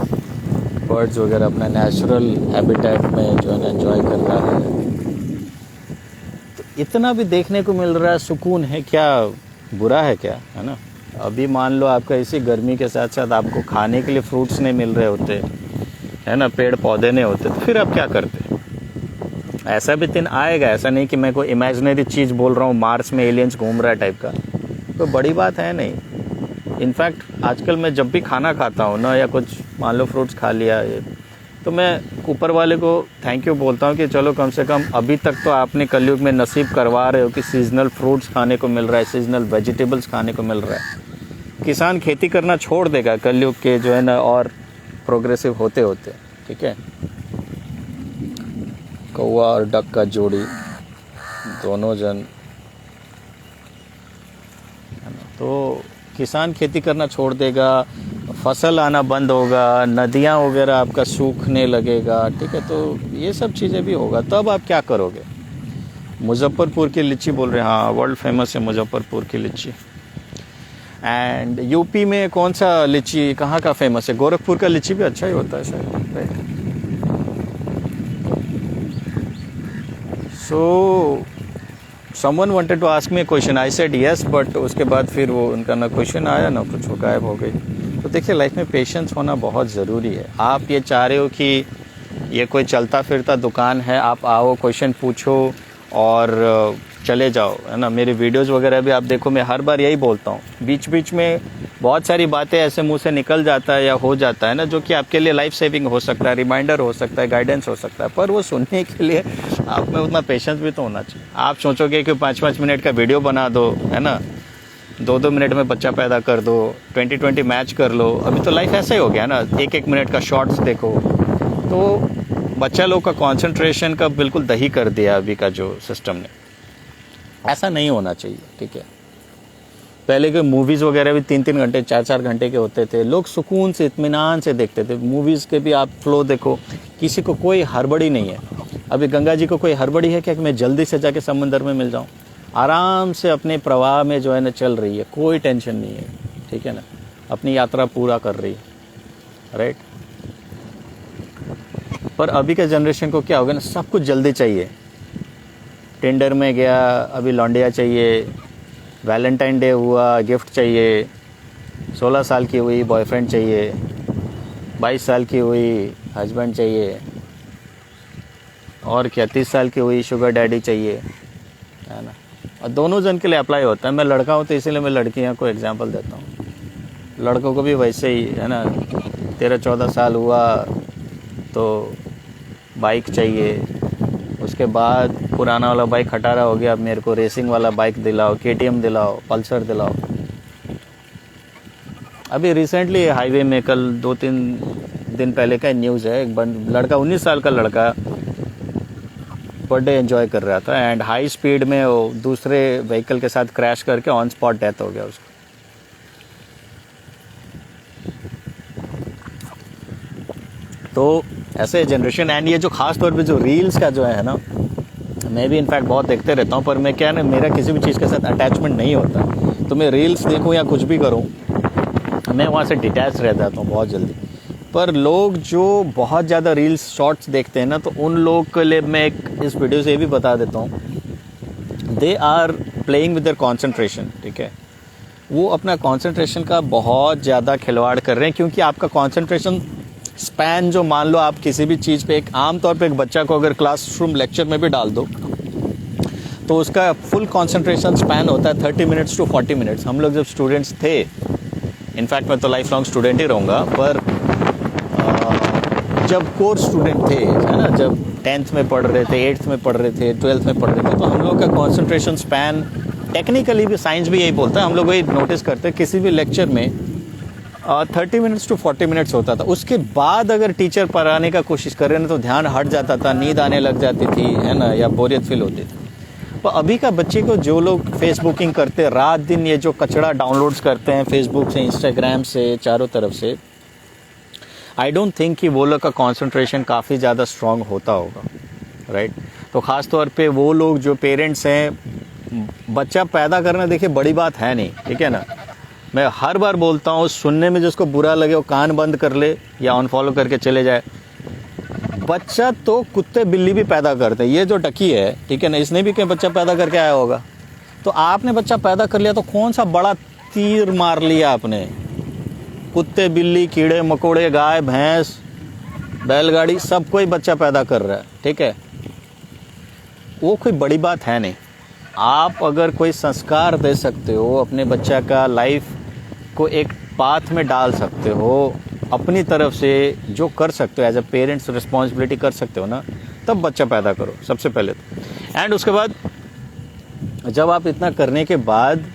बर्ड्स वगैरह अपना नेचुरल हैबिटेट में जो है ना एंजॉय कर रहा है। तो इतना भी देखने को मिल रहा है, सुकून है, क्या बुरा है क्या, है ना। अभी मान लो आपका इसी गर्मी के साथ साथ आपको खाने के लिए फ्रूट्स नहीं मिल रहे होते, है ना, पेड़ पौधे नहीं होते, तो फिर आप क्या करते। ऐसा भी दिन आएगा, ऐसा नहीं कि मैं कोई इमेजिनरी चीज़ बोल रहा हूँ, मार्स में एलियंस घूम रहा है टाइप का, तो बड़ी बात है नहीं। इनफैक्ट आजकल मैं जब भी खाना खाता हूँ ना, या कुछ मान लो फ्रूट्स खा लिया, तो मैं ऊपर वाले को थैंक यू बोलता हूँ कि चलो कम से कम अभी तक तो आपने कलयुग में नसीब करवा रहे हो कि सीजनल फ्रूट्स खाने को मिल रहा है, सीजनल वेजिटेबल्स खाने को मिल रहा है। किसान खेती करना छोड़ देगा कलयुग के जो है ना और प्रोग्रेसिव होते होते, ठीक है। कौवा और डक का जोड़ी, दोनों जन, तो किसान खेती करना छोड़ देगा, फसल आना बंद होगा, नदियाँ वगैरह आपका सूखने लगेगा, ठीक है। तो ये सब चीज़ें भी होगा, तब आप क्या करोगे। मुजफ्फरपुर की लिच्ची बोल रहे हैं, हाँ वर्ल्ड फेमस है मुजफ्फरपुर की लिच्ची। एंड यूपी में कौन सा लिच्ची कहाँ का फेमस है, गोरखपुर का लिच्ची भी अच्छा ही होता है शायद, right. So someone wanted to ask me a question, I said yes, but उसके बाद फिर वो उनका ना क्वेश्चन आया ना कुछ, वो गायब हो गई। तो देखिए लाइफ में पेशेंस होना बहुत ज़रूरी है। आप ये चाह रहे हो कि ये कोई चलता फिरता दुकान है, आप आओ, क्वेश्चन पूछो और चले जाओ, है ना। मेरे वीडियोस वगैरह भी आप देखो, मैं हर बार यही बोलता हूँ, बीच बीच में बहुत सारी बातें ऐसे मुंह से निकल जाता है या हो जाता है ना, जो कि आपके लिए लाइफ सेविंग हो सकता है, रिमाइंडर हो सकता है, गाइडेंस हो सकता है, पर वो सुनने के लिए आप में उतना पेशेंस भी तो होना चाहिए। आप सोचोगे कि 5-5 मिनट का वीडियो बना दो, है ना, 2-2 मिनट में बच्चा पैदा कर दो, 20-20 मैच कर लो। अभी तो लाइफ ऐसा ही हो गया ना, 1-1 मिनट का शॉर्ट्स देखो, तो बच्चा लोग का कॉन्सेंट्रेशन का बिल्कुल दही कर दिया अभी का जो सिस्टम ने। ऐसा नहीं होना चाहिए, ठीक है। पहले के मूवीज़ वगैरह भी 3-3 घंटे 4-4 घंटे के होते थे, लोग सुकून से इत्मीनान से देखते थे। मूवीज़ के भी आप फ्लो देखो, किसी को कोई हड़बड़ी नहीं है। अभी गंगा जी को कोई हड़बड़ी है क्या कि मैं जल्दी से जाके समंदर में मिल जाऊं? आराम से अपने प्रवाह में जो है ना चल रही है, कोई टेंशन नहीं है, ठीक है ना, अपनी यात्रा पूरा कर रही है, राइट। पर अभी के जनरेशन को क्या होगा ना, सब कुछ जल्दी चाहिए। टिंडर में गया, अभी लौंडिया चाहिए, वैलेंटाइन डे हुआ, गिफ्ट चाहिए, 16 साल की हुई बॉयफ्रेंड चाहिए, 22 साल की हुई हस्बैंड चाहिए, और क्या 30 साल की हुई शुगर डैडी चाहिए, है ना। और दोनों जन के लिए अप्लाई होता है। मैं लड़का हूँ तो इसीलिए मैं लड़कियों को एग्जांपल देता हूँ, लड़कों को भी वैसे ही, है ना। 13-14 साल हुआ तो बाइक चाहिए, उसके बाद पुराना वाला बाइक हटारा हो गया, अब मेरे को रेसिंग वाला बाइक दिलाओ, KTM दिलाओ, पल्सर दिलाओ। अभी रिसेंटली हाईवे में कल 2-3 दिन पहले का न्यूज़ है, एक लड़का 19 साल का लड़का बर्थडे एंजॉय कर रहा था एंड हाई स्पीड में वो दूसरे व्हीकल के साथ क्रैश करके ऑन स्पॉट डेथ हो गया उसको। तो ऐसे जनरेशन, एंड ये जो खास तौर पे जो रील्स का जो है ना, मैं भी इनफैक्ट बहुत देखते रहता हूँ, पर मैं क्या ना, मेरा किसी भी चीज़ के साथ अटैचमेंट नहीं होता, तो मैं रील्स देखूँ या कुछ भी करूँ, मैं वहाँ से डिटैच रह जाता हूँ बहुत जल्दी। पर लोग जो बहुत ज़्यादा रील्स शॉर्ट्स देखते हैं ना, तो उन लोगों के लिए मैं एक इस वीडियो से ये भी बता देता हूँ, they are playing with their concentration, ठीक है। वो अपना कॉन्सेंट्रेशन का बहुत ज़्यादा खिलवाड़ कर रहे हैं, क्योंकि आपका कॉन्सेंट्रेशन स्पैन जो, मान लो आप किसी भी चीज़ पे, एक आम तौर पे एक बच्चा को अगर क्लासरूम लेक्चर में भी डाल दो तो उसका फुल कंसंट्रेशन स्पैन होता है 30 मिनट्स टू 40 मिनट्स। हम लोग जब स्टूडेंट्स थे, इनफैक्ट मैं तो लाइफ लॉन्ग स्टूडेंट ही रहूँगा, पर जब कोर्स स्टूडेंट थे, है ना, जब 10th में पढ़ रहे थे, 8th में पढ़ रहे थे, 12th में पढ़ रहे थे, तो हम लोग का कंसंट्रेशन स्पैन, टेक्निकली भी साइंस भी यही बोलता है, हम लोग वही नोटिस करते हैं, किसी भी लेक्चर में 30 मिनट्स टू 40 मिनट्स होता था। उसके बाद अगर टीचर पढ़ाने का कोशिश कर रहे हैं तो ध्यान हट जाता था, नींद आने लग जाती थी, है ना, या बोरियत फील होती थी। पर अभी का बच्चे को जो लोग फेसबुकिंग करते, रात दिन ये जो कचड़ा डाउनलोड्स करते हैं फेसबुक से, इंस्टाग्राम से, चारों तरफ से, आई डोंट थिंक कि वो लोग का कॉन्सेंट्रेशन काफ़ी ज़्यादा स्ट्रांग होता होगा, राइट। तो ख़ास तौर पे वो लोग जो पेरेंट्स हैं, बच्चा पैदा करना देखिए बड़ी बात है नहीं, ठीक है ना। मैं हर बार बोलता हूँ, सुनने में जिसको बुरा लगे वो कान बंद कर ले या अनफॉलो करके चले जाए। बच्चा तो कुत्ते बिल्ली भी पैदा करते हैं, ये जो टकी है, ठीक है ना, इसने भी क्या बच्चा पैदा करके आया होगा। तो आपने बच्चा पैदा कर लिया तो कौन सा बड़ा तीर मार लिया आपने। कुत्ते बिल्ली कीड़े मकोड़े गाय भैंस बैलगाड़ी सब कोई बच्चा पैदा कर रहा है, ठीक है, वो कोई बड़ी बात है नहीं। आप अगर कोई संस्कार दे सकते हो, अपने बच्चा का लाइफ को एक पाथ में डाल सकते हो, अपनी तरफ से जो कर सकते हो एज अ पेरेंट्स रिस्पॉन्सिबिलिटी कर सकते हो ना, तब बच्चा पैदा करो सबसे पहले तो। एंड उसके बाद जब आप इतना करने के बाद,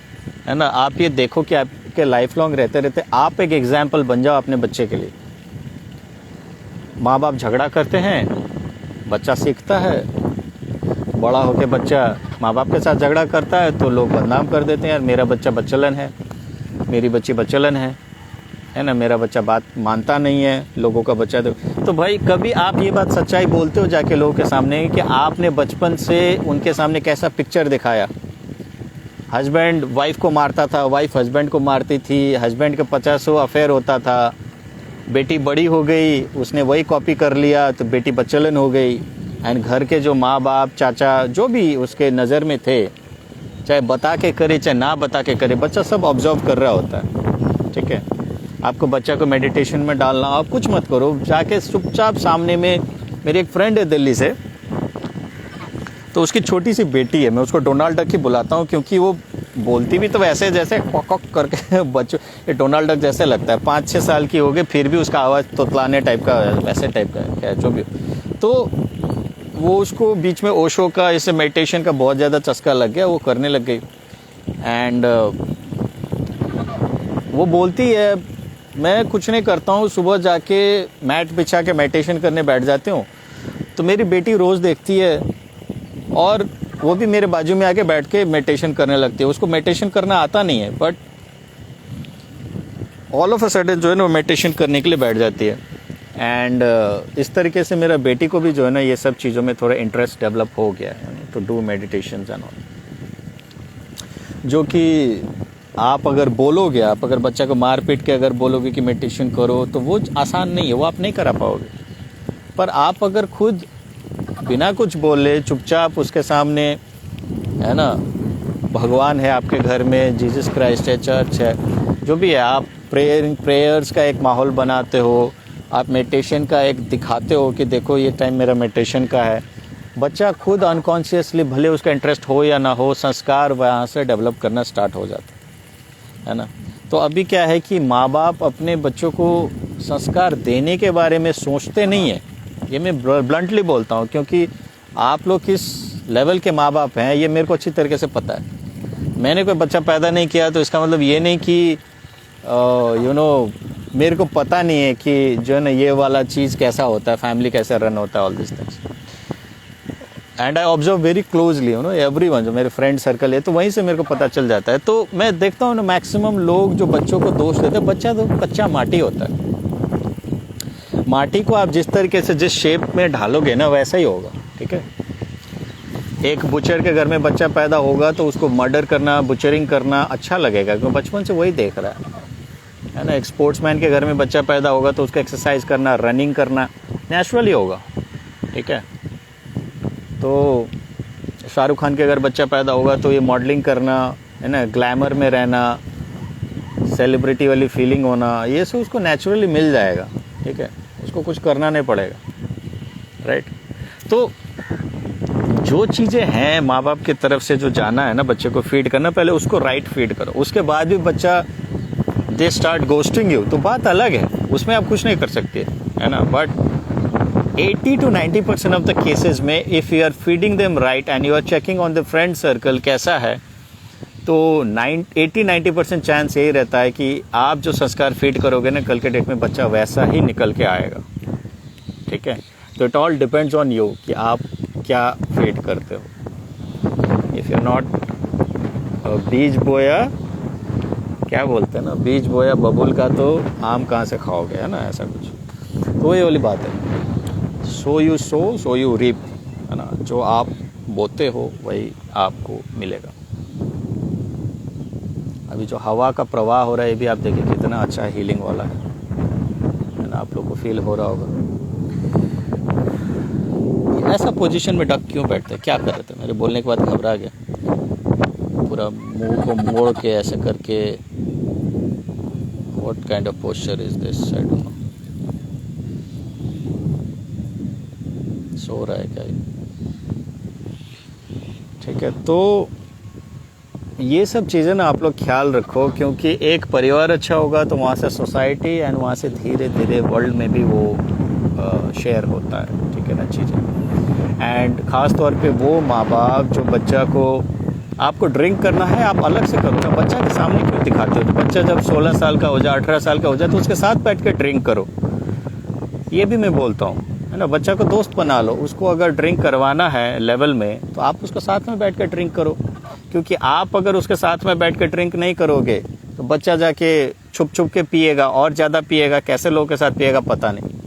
है ना, आप ये देखो कि आपके लाइफ लॉन्ग रहते रहते आप एक एग्जाम्पल बन जाओ अपने बच्चे के लिए। माँ बाप झगड़ा करते हैं, बच्चा सीखता है, बड़ा होके बच्चा माँ बाप के साथ झगड़ा करता है तो लोग बदनाम कर देते हैं, यार मेरा बच्चा बच्चलन है, मेरी बच्ची बच्चलन है ना, मेरा बच्चा बात मानता नहीं है, लोगों का बच्चा। तो भाई कभी आप ये बात सच्चाई बोलते हो जाके लोगों के सामने कि आपने बचपन से उनके सामने कैसा पिक्चर दिखाया। हस्बैंड वाइफ को मारता था, वाइफ हस्बैंड को मारती थी, हस्बैंड का 50 अफेयर होता था, बेटी बड़ी हो गई, उसने वही कॉपी कर लिया तो बेटी बच्चलन हो गई, एंड घर के जो माँ बाप चाचा जो भी उसके नज़र में थे, चाहे बता के करे चाहे ना बता के करे, बच्चा सब ऑब्जर्व कर रहा होता है। ठीक है, आपको बच्चा को मेडिटेशन में डालना, आप कुछ मत करो, जाके चुपचाप सामने में। मेरी एक फ्रेंड है दिल्ली से, तो उसकी छोटी सी बेटी है, मैं उसको डोनाल्ड डक ही बुलाता हूँ क्योंकि वो बोलती भी तो वैसे जैसे कॉक कॉक करके बच्चों, ये डोनाल्ड डक जैसे लगता है। 5-6 साल की हो गई फिर भी उसका आवाज़ तोतलाने टाइप का वैसे टाइप का क्या जो भी। तो वो उसको बीच में ओशो का इसे मेडिटेशन का बहुत ज़्यादा चस्का लग गया, वो करने लग गई। एंड वो बोलती है मैं कुछ नहीं करता हूँ, सुबह जाके मैट बिछा के मेडिटेशन करने बैठ जाती हूँ। तो मेरी बेटी रोज़ देखती है और वो भी मेरे बाजू में आके बैठ के मेडिटेशन करने लगती है। उसको मेडिटेशन करना आता नहीं है, but all of a sudden जो है ना वो मेडिटेशन करने के लिए बैठ जाती है। एंड इस तरीके से मेरा बेटी को भी जो है ना ये सब चीज़ों में थोड़ा इंटरेस्ट डेवलप हो गया है to do meditation and all. जो कि आप अगर बोलोगे, आप अगर बच्चा को मार पीट के अगर बोलोगे कि मेडिटेशन करो तो वो आसान नहीं है, वो आप नहीं करा पाओगे। पर आप अगर खुद बिना कुछ बोले चुपचाप उसके सामने, है ना, भगवान है आपके घर में, जीसस क्राइस्ट है, चर्च है, जो भी है, आप प्रेयर्स का एक माहौल बनाते हो, आप मेडिटेशन का एक दिखाते हो कि देखो ये टाइम मेरा मेडिटेशन का है। बच्चा खुद अनकॉन्शियसली, भले उसका इंटरेस्ट हो या ना हो, संस्कार वहाँ से डेवलप करना स्टार्ट हो जाता है ना। तो अभी क्या है कि माँ बाप अपने बच्चों को संस्कार देने के बारे में सोचते नहीं है। ये मैं ब्लंटली बोलता हूँ क्योंकि आप लोग किस लेवल के माँ बाप हैं ये मेरे को अच्छी तरीके से पता है। मैंने कोई बच्चा पैदा नहीं किया तो इसका मतलब ये नहीं कि मेरे को पता नहीं है कि जो है ना ये वाला चीज़ कैसा होता है, फैमिली कैसे रन होता है, all this things. And I observe very closely everyone, जो मेरे फ्रेंड सर्कल है, तो वहीं से मेरे को पता चल जाता है। तो मैं देखता हूँ ना मैक्सिमम लोग जो बच्चों को दोष देते हैं, बच्चा तो कच्चा माटी होता है। माटी को आप जिस तरीके से जिस शेप में ढालोगे ना वैसा ही होगा। ठीक है, एक बुचर के घर में बच्चा पैदा होगा तो उसको मर्डर करना, बुचरिंग करना अच्छा लगेगा क्योंकि बचपन से वही देख रहा है ना। एक स्पोर्ट्समैन के घर में बच्चा पैदा होगा तो उसको एक्सरसाइज करना, रनिंग करना नेचुरली होगा। ठीक है, तो शाहरुख खान के अगर बच्चा पैदा होगा तो ये मॉडलिंग करना, है ना, ग्लैमर में रहना, सेलिब्रिटी वाली फीलिंग होना, ये सब उसको नेचुरली मिल जाएगा। ठीक है, उसको कुछ करना नहीं पड़ेगा, राइट। तो जो चीज़ें हैं माँ बाप की तरफ से जो जाना है ना बच्चे को फीड करना, पहले उसको राइट फीड करो। उसके बाद भी बच्चा दे स्टार्ट गोस्टिंग यू तो बात अलग है, उसमें आप कुछ नहीं कर सकते, है ना। But 80 to 90% of the cases में if you are feeding them right and you are checking on the friend circle कैसा है, तो 80-90% चांस यही रहता है कि आप जो संस्कार फीड करोगे ना कल के डेट में बच्चा वैसा ही निकल के आएगा। ठीक है, तो it all depends on you कि आप क्या फीड करते हो। इफ़ यू आर नॉट बीज बोया, क्या बोलते हैं ना, बीज बोया बबुल का तो आम कहाँ से खाओगे, है ना, ऐसा कुछ। तो ये वाली बात है, so you sow so you reap, है ना। जो आप बोते हो वही आपको मिलेगा। अभी जो हवा का प्रवाह हो रहा है ये भी आप देखिए कितना अच्छा हीलिंग वाला है ना, आप लोग को फील हो रहा होगा। ऐसा पोजीशन में डक क्यों बैठते, क्या कर रहे थे? मेरे बोलने के बाद घबरा गया, पूरा मुंह को मोड़ के ऐसे करके। What kind of posture is this, I don't know. सो रहा है क्या? ठीक है, तो ये सब चीज़ें ना आप लोग ख्याल रखो, क्योंकि एक परिवार अच्छा होगा तो वहाँ से सोसाइटी एंड वहाँ से धीरे धीरे वर्ल्ड में भी वो शेयर होता है। ठीक है ना, चीज़ें। एंड ख़ास तौर पे वो माँ बाप जो बच्चा को, आपको ड्रिंक करना है आप अलग से करो ना, बच्चा के सामने क्यों दिखाते हो? तो बच्चा जब 16 साल का हो जाए, 18 साल का हो जाए तो उसके साथ बैठ के ड्रिंक करो। ये भी मैं बोलता हूँ, है ना, बच्चा को दोस्त बना लो। उसको अगर ड्रिंक करवाना है लेवल में तो आप उसके साथ में बैठ के ड्रिंक करो, क्योंकि आप अगर उसके साथ में बैठ के ड्रिंक नहीं करोगे तो बच्चा जाके छुप छुप के पिएगा और ज़्यादा पिएगा, कैसे लोगों के साथ पिएगा पता नहीं।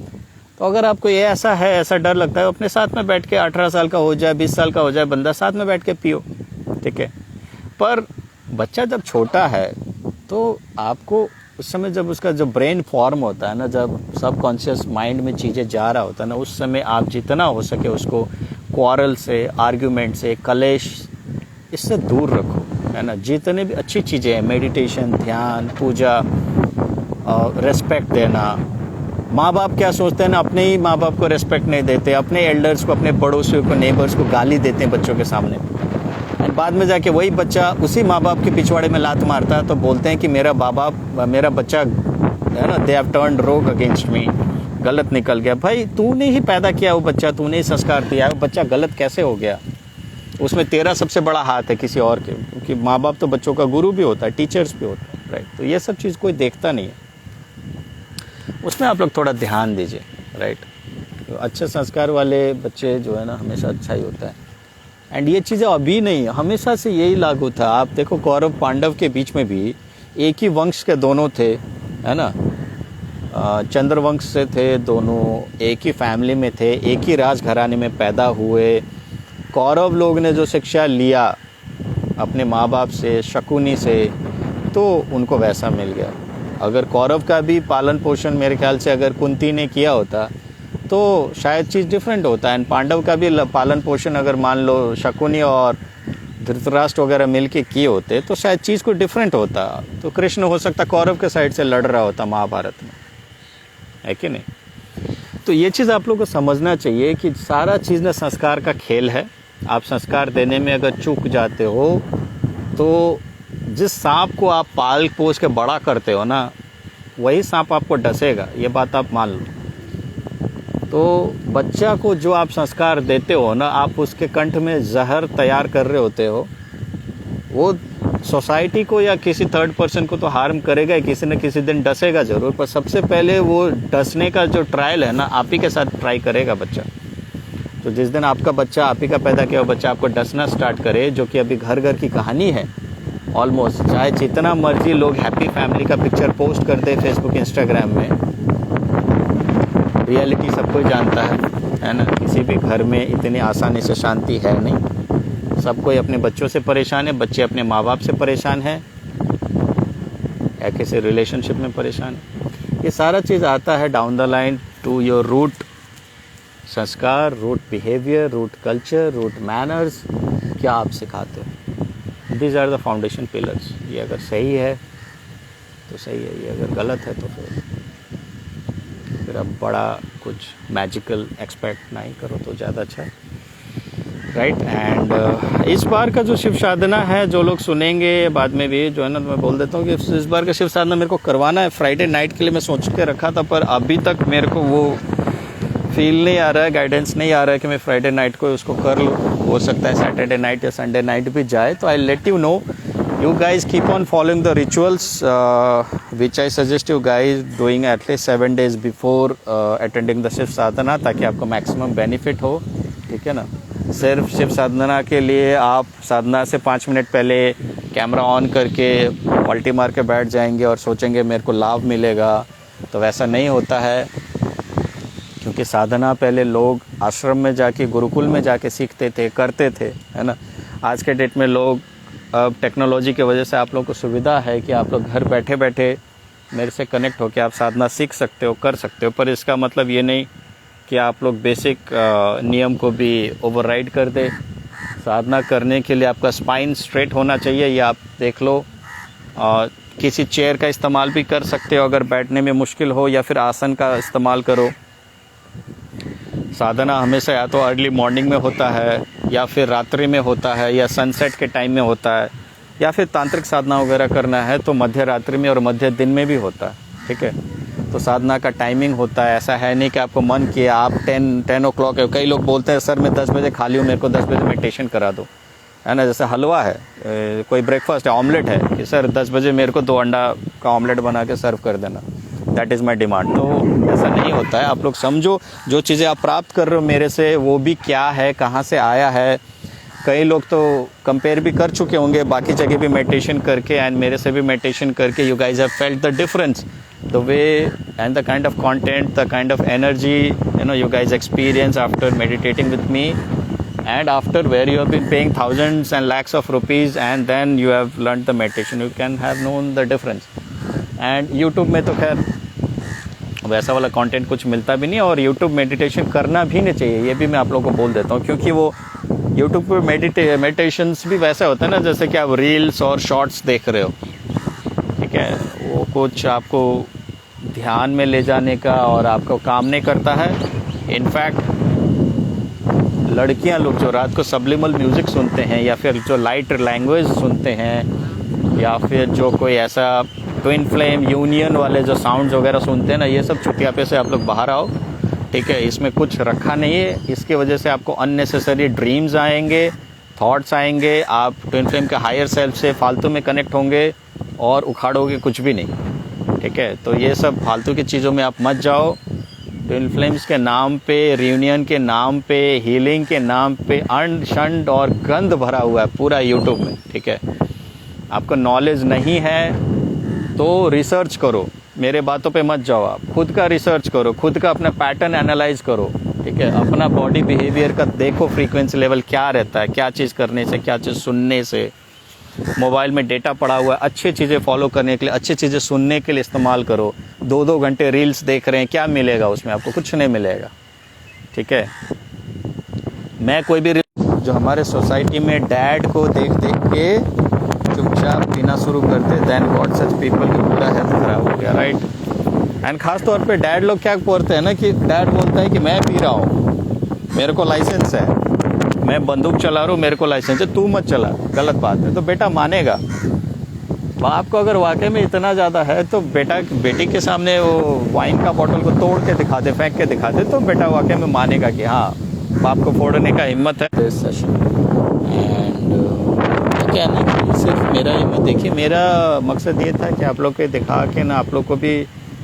तो अगर आपको ये ऐसा है, ऐसा डर लगता है, अपने साथ में बैठ के 18 साल का हो जाए, 20 साल का हो जाए बंदा, साथ में बैठ के पियो। ठीक है, पर बच्चा जब छोटा है तो आपको उस समय जब उसका जो ब्रेन फॉर्म होता है ना, जब सब कॉन्शियस माइंड में चीज़ें जा रहा होता है ना, उस समय आप जितना हो सके उसको क्वारल से, आर्ग्यूमेंट से, कलेश, इससे दूर रखो, है ना। जितने भी अच्छी चीज़ें हैं, मेडिटेशन, ध्यान, पूजा, रेस्पेक्ट देना। माँ बाप क्या सोचते हैं ना, अपने ही माँ बाप को रेस्पेक्ट नहीं देते, अपने एल्डर्स को, अपने पड़ोसियों को, नेबर्स को गाली देते हैं बच्चों के सामने, और बाद में जाके वही बच्चा उसी माँ बाप के पिछवाड़े में लात मारता है, तो बोलते हैं कि मेरा मेरा बच्चा, है ना, दे हैव टर्न्ड रोग अगेंस्ट मी, गलत निकल गया। भाई तूने ही पैदा किया वो बच्चा, तूने ही संस्कार दिया, वो बच्चा गलत कैसे हो गया? उसमें तेरा सबसे बड़ा हाथ है किसी और के, क्योंकि माँ बाप तो बच्चों का गुरु भी होता है, टीचर्स भी होता है, राइट। तो ये सब चीज़ कोई देखता नहीं है, उसमें आप लोग थोड़ा ध्यान दीजिए, राइट। तो अच्छे संस्कार वाले बच्चे जो है ना, हमेशा अच्छा ही होता है। एंड ये चीज़ें अभी नहीं, हमेशा से यही लागू था। आप देखो कौरव पांडव के बीच में भी एक ही वंश के दोनों थे, है ना, चंद्रवंश से थे दोनों, एक ही फैमिली में थे, एक ही राजघराने में पैदा हुए। कौरव लोग ने जो शिक्षा लिया अपने माँ बाप से, शकुनी से, तो उनको वैसा मिल गया। अगर कौरव का भी पालन पोषण मेरे ख्याल से अगर कुंती ने किया होता तो शायद चीज़ डिफरेंट होता है। एंड पांडव का भी पालन पोषण अगर मान लो शकुनी और धृतराष्ट्र वगैरह मिल के किए होते तो शायद चीज़ को डिफरेंट होता। तो कृष्ण हो सकता कौरव के साइड से लड़ रहा होता महाभारत में, है कि नहीं? तो ये चीज़ आप लोग को समझना चाहिए कि सारा चीज़ ना संस्कार का खेल है। आप संस्कार देने में अगर चूक जाते हो तो जिस सांप को आप पाल पोस के बड़ा करते हो ना, वही सांप आपको डसेगा, ये बात आप मान लो। तो बच्चा को जो आप संस्कार देते हो ना, आप उसके कंठ में जहर तैयार कर रहे होते हो। वो सोसाइटी को या किसी थर्ड पर्सन को तो हार्म करेगा, किसी न किसी दिन डसेगा जरूर, पर सबसे पहले वो डसने का जो ट्रायल है ना, आप ही के साथ ट्राई करेगा बच्चा। तो जिस दिन आपका बच्चा, आप ही का पैदा किया हुआ बच्चा आपको डसना स्टार्ट करे, जो कि अभी घर घर की कहानी है ऑलमोस्ट, चाहे जितना मर्जी लोग हैप्पी फैमिली का पिक्चर पोस्ट कर दे फेसबुक, इंस्टाग्राम में, रियलिटी सब कोई जानता है ना। किसी भी घर में इतनी आसानी से शांति है नहीं, सब कोई अपने बच्चों से परेशान है, बच्चे अपने माँ बाप से परेशान है, या किसी रिलेशनशिप में परेशान है। ये सारा चीज़ आता है down the line to your root sanskar, root behaviour, root culture, root manners, क्या आप सिखाते हो। These are the foundation pillars. ये अगर सही है तो सही है, ये अगर गलत है तो फिर अब बड़ा कुछ मैजिकल एक्सपेक्ट नहीं करो तो ज़्यादा अच्छा है, राइट। एंड इस बार का जो शिव साधना है, जो लोग सुनेंगे बाद में भी जो है ना, मैं बोल देता हूँ कि इस बार का शिव साधना मेरे को करवाना है। फ्राइडे नाइट के लिए मैं सोच के रखा था, पर अभी तक मेरे को वो फील नहीं आ रहा है, गाइडेंस नहीं आ रहा है कि मैं फ्राइडे नाइट को उसको कर लूँ। हो सकता है सैटरडे नाइट या संडे नाइट भी जाए, तो I let you know. You guys keep on following the rituals which I suggest you guys doing at least 7 days before attending the Shiv sadhana, ताकि आपको मैक्सिमम बेनिफिट हो, ठीक है ना। सिर्फ शिव साधना के लिए आप साधना से 5 मिनट पहले कैमरा ऑन करके पलटी मार के बैठ जाएंगे और सोचेंगे मेरे को लाभ मिलेगा, तो वैसा नहीं होता है। क्योंकि साधना पहले लोग आश्रम में जाके, गुरुकुल में जाके सीखते थे, करते थे, है ना। आज के डेट में लोग, अब टेक्नोलॉजी की वजह से आप लोग को सुविधा है कि आप लोग घर बैठे बैठे मेरे से कनेक्ट होकर आप साधना सीख सकते हो, कर सकते हो। पर इसका मतलब ये नहीं कि आप लोग बेसिक नियम को भी ओवरराइड कर दे। साधना करने के लिए आपका स्पाइन स्ट्रेट होना चाहिए, ये आप देख लो। किसी चेयर का इस्तेमाल भी कर सकते हो अगर बैठने में मुश्किल हो, या फिर आसन का इस्तेमाल करो। साधना हमेशा या तो अर्ली मॉर्निंग में होता है, या फिर रात्रि में होता है, या सनसेट के टाइम में होता है, या फिर तांत्रिक साधना वगैरह करना है तो मध्य रात्रि में और मध्य दिन में भी होता है, ठीक है। तो साधना का टाइमिंग होता है, ऐसा है नहीं कि आपको मन किया आप 10 o'clock है। कई लोग बोलते हैं सर मैं 10 बजे खाली हूँ, मेरे को 10 बजे मेडिटेशन करा दो, है ना। जैसे हलवा है, कोई ब्रेकफास्ट है, ऑमलेट है, कि सर 10 बजे मेरे को 2 अंडा का ऑमलेट बना के सर्व कर देना, दैट इज़ माई डिमांड। तो ऐसा नहीं होता है। आप लोग समझो जो चीज़ें आप प्राप्त कर रहे हो मेरे से, वो भी क्या है, कहाँ से आया है। कई लोग तो कंपेयर भी कर चुके होंगे बाकी जगह भी मेडिटेशन करके, एंड मेरे से भी मेडिटेशन करके। You guys have felt the difference, the way and the kind of content, the kind of energy you guys experience after meditating with me, and after where you have been paying thousands and lakhs of rupees and then you have learned the meditation, you can have known the difference. And YouTube में तो खैर वैसा वाला content कुछ मिलता भी नहीं, और यूट्यूब मेडिटेशन करना भी नहीं चाहिए, ये भी मैं आप लोगों को बोल देता हूँ, क्योंकि वो यूट्यूब पे मेडिटेशंस भी वैसा होता है ना जैसे कि आप रील्स और शॉर्ट्स देख रहे हो, ठीक है। वो कुछ आपको ध्यान में ले जाने का और आपको काम नहीं करता है। इनफैक्ट लड़कियां लोग जो रात को सब्लिमल म्यूज़िक सुनते हैं, या फिर जो लाइट लैंग्वेज सुनते हैं, या फिर जो कोई ऐसा ट्विन फ्लेम यूनियन वाले जो साउंड्स वगैरह सुनते हैं ना, ये सब छुट्टियापे से आप लोग बाहर आओ, ठीक है। इसमें कुछ रखा नहीं है, इसकी वजह से आपको अननेसेसरी ड्रीम्स आएंगे, थॉट्स आएंगे, आप ट्विन फ्लेम के हायर सेल्फ से फालतू में कनेक्ट होंगे और उखाड़ोगे कुछ भी नहीं, ठीक है। तो ये सब फालतू की चीज़ों में आप मत जाओ। ट्विन फ्लेम्स के नाम पे, रियूनियन के नाम पे, हीलिंग के नाम पे अंड शंड और गंद भरा हुआ है पूरा यूट्यूब में, ठीक है। आपको नॉलेज नहीं है तो रिसर्च करो, मेरे बातों पे मत जाओ, आप खुद का रिसर्च करो, खुद का अपना पैटर्न एनालाइज करो, ठीक है। अपना बॉडी बिहेवियर का देखो, फ्रीक्वेंसी लेवल क्या रहता है, क्या चीज़ करने से, क्या चीज़ सुनने से। मोबाइल में डेटा पड़ा हुआ है, अच्छी चीज़ें फॉलो करने के लिए, अच्छी चीज़ें सुनने के लिए इस्तेमाल करो। 2-2 घंटे रील्स देख रहे हैं, क्या मिलेगा उसमें आपको? कुछ नहीं मिलेगा, ठीक है। मैं कोई भी जो हमारे सोसाइटी में डैड को देख देख के चुपचाप पीना शुरू करते, देन गॉड सच पीपल की पूरा हेल्थ खराब हो गया, राइट। एंड खास तौर पे डैड लोग क्या बोलते हैं ना कि डैड बोलता है कि मैं पी रहा हूँ, मेरे को लाइसेंस है, मैं बंदूक चला रहा हूँ, मेरे को लाइसेंस है, तू मत चला, गलत बात है। तो बेटा मानेगा, बाप को अगर वाकई में इतना ज़्यादा है तो बेटा बेटी के सामने वो वाइन का बोतल को तोड़ के दिखा दे, फेंक के दिखा दे, तो बेटा वाकई में मानेगा कि हाँ बाप को फोड़ने का हिम्मत है। दिस सेशन एंड क्या नहीं, सिर्फ मेरा ही मत देखिए, मेरा मकसद ये था कि आप लोग को दिखा के ना आप लोग को भी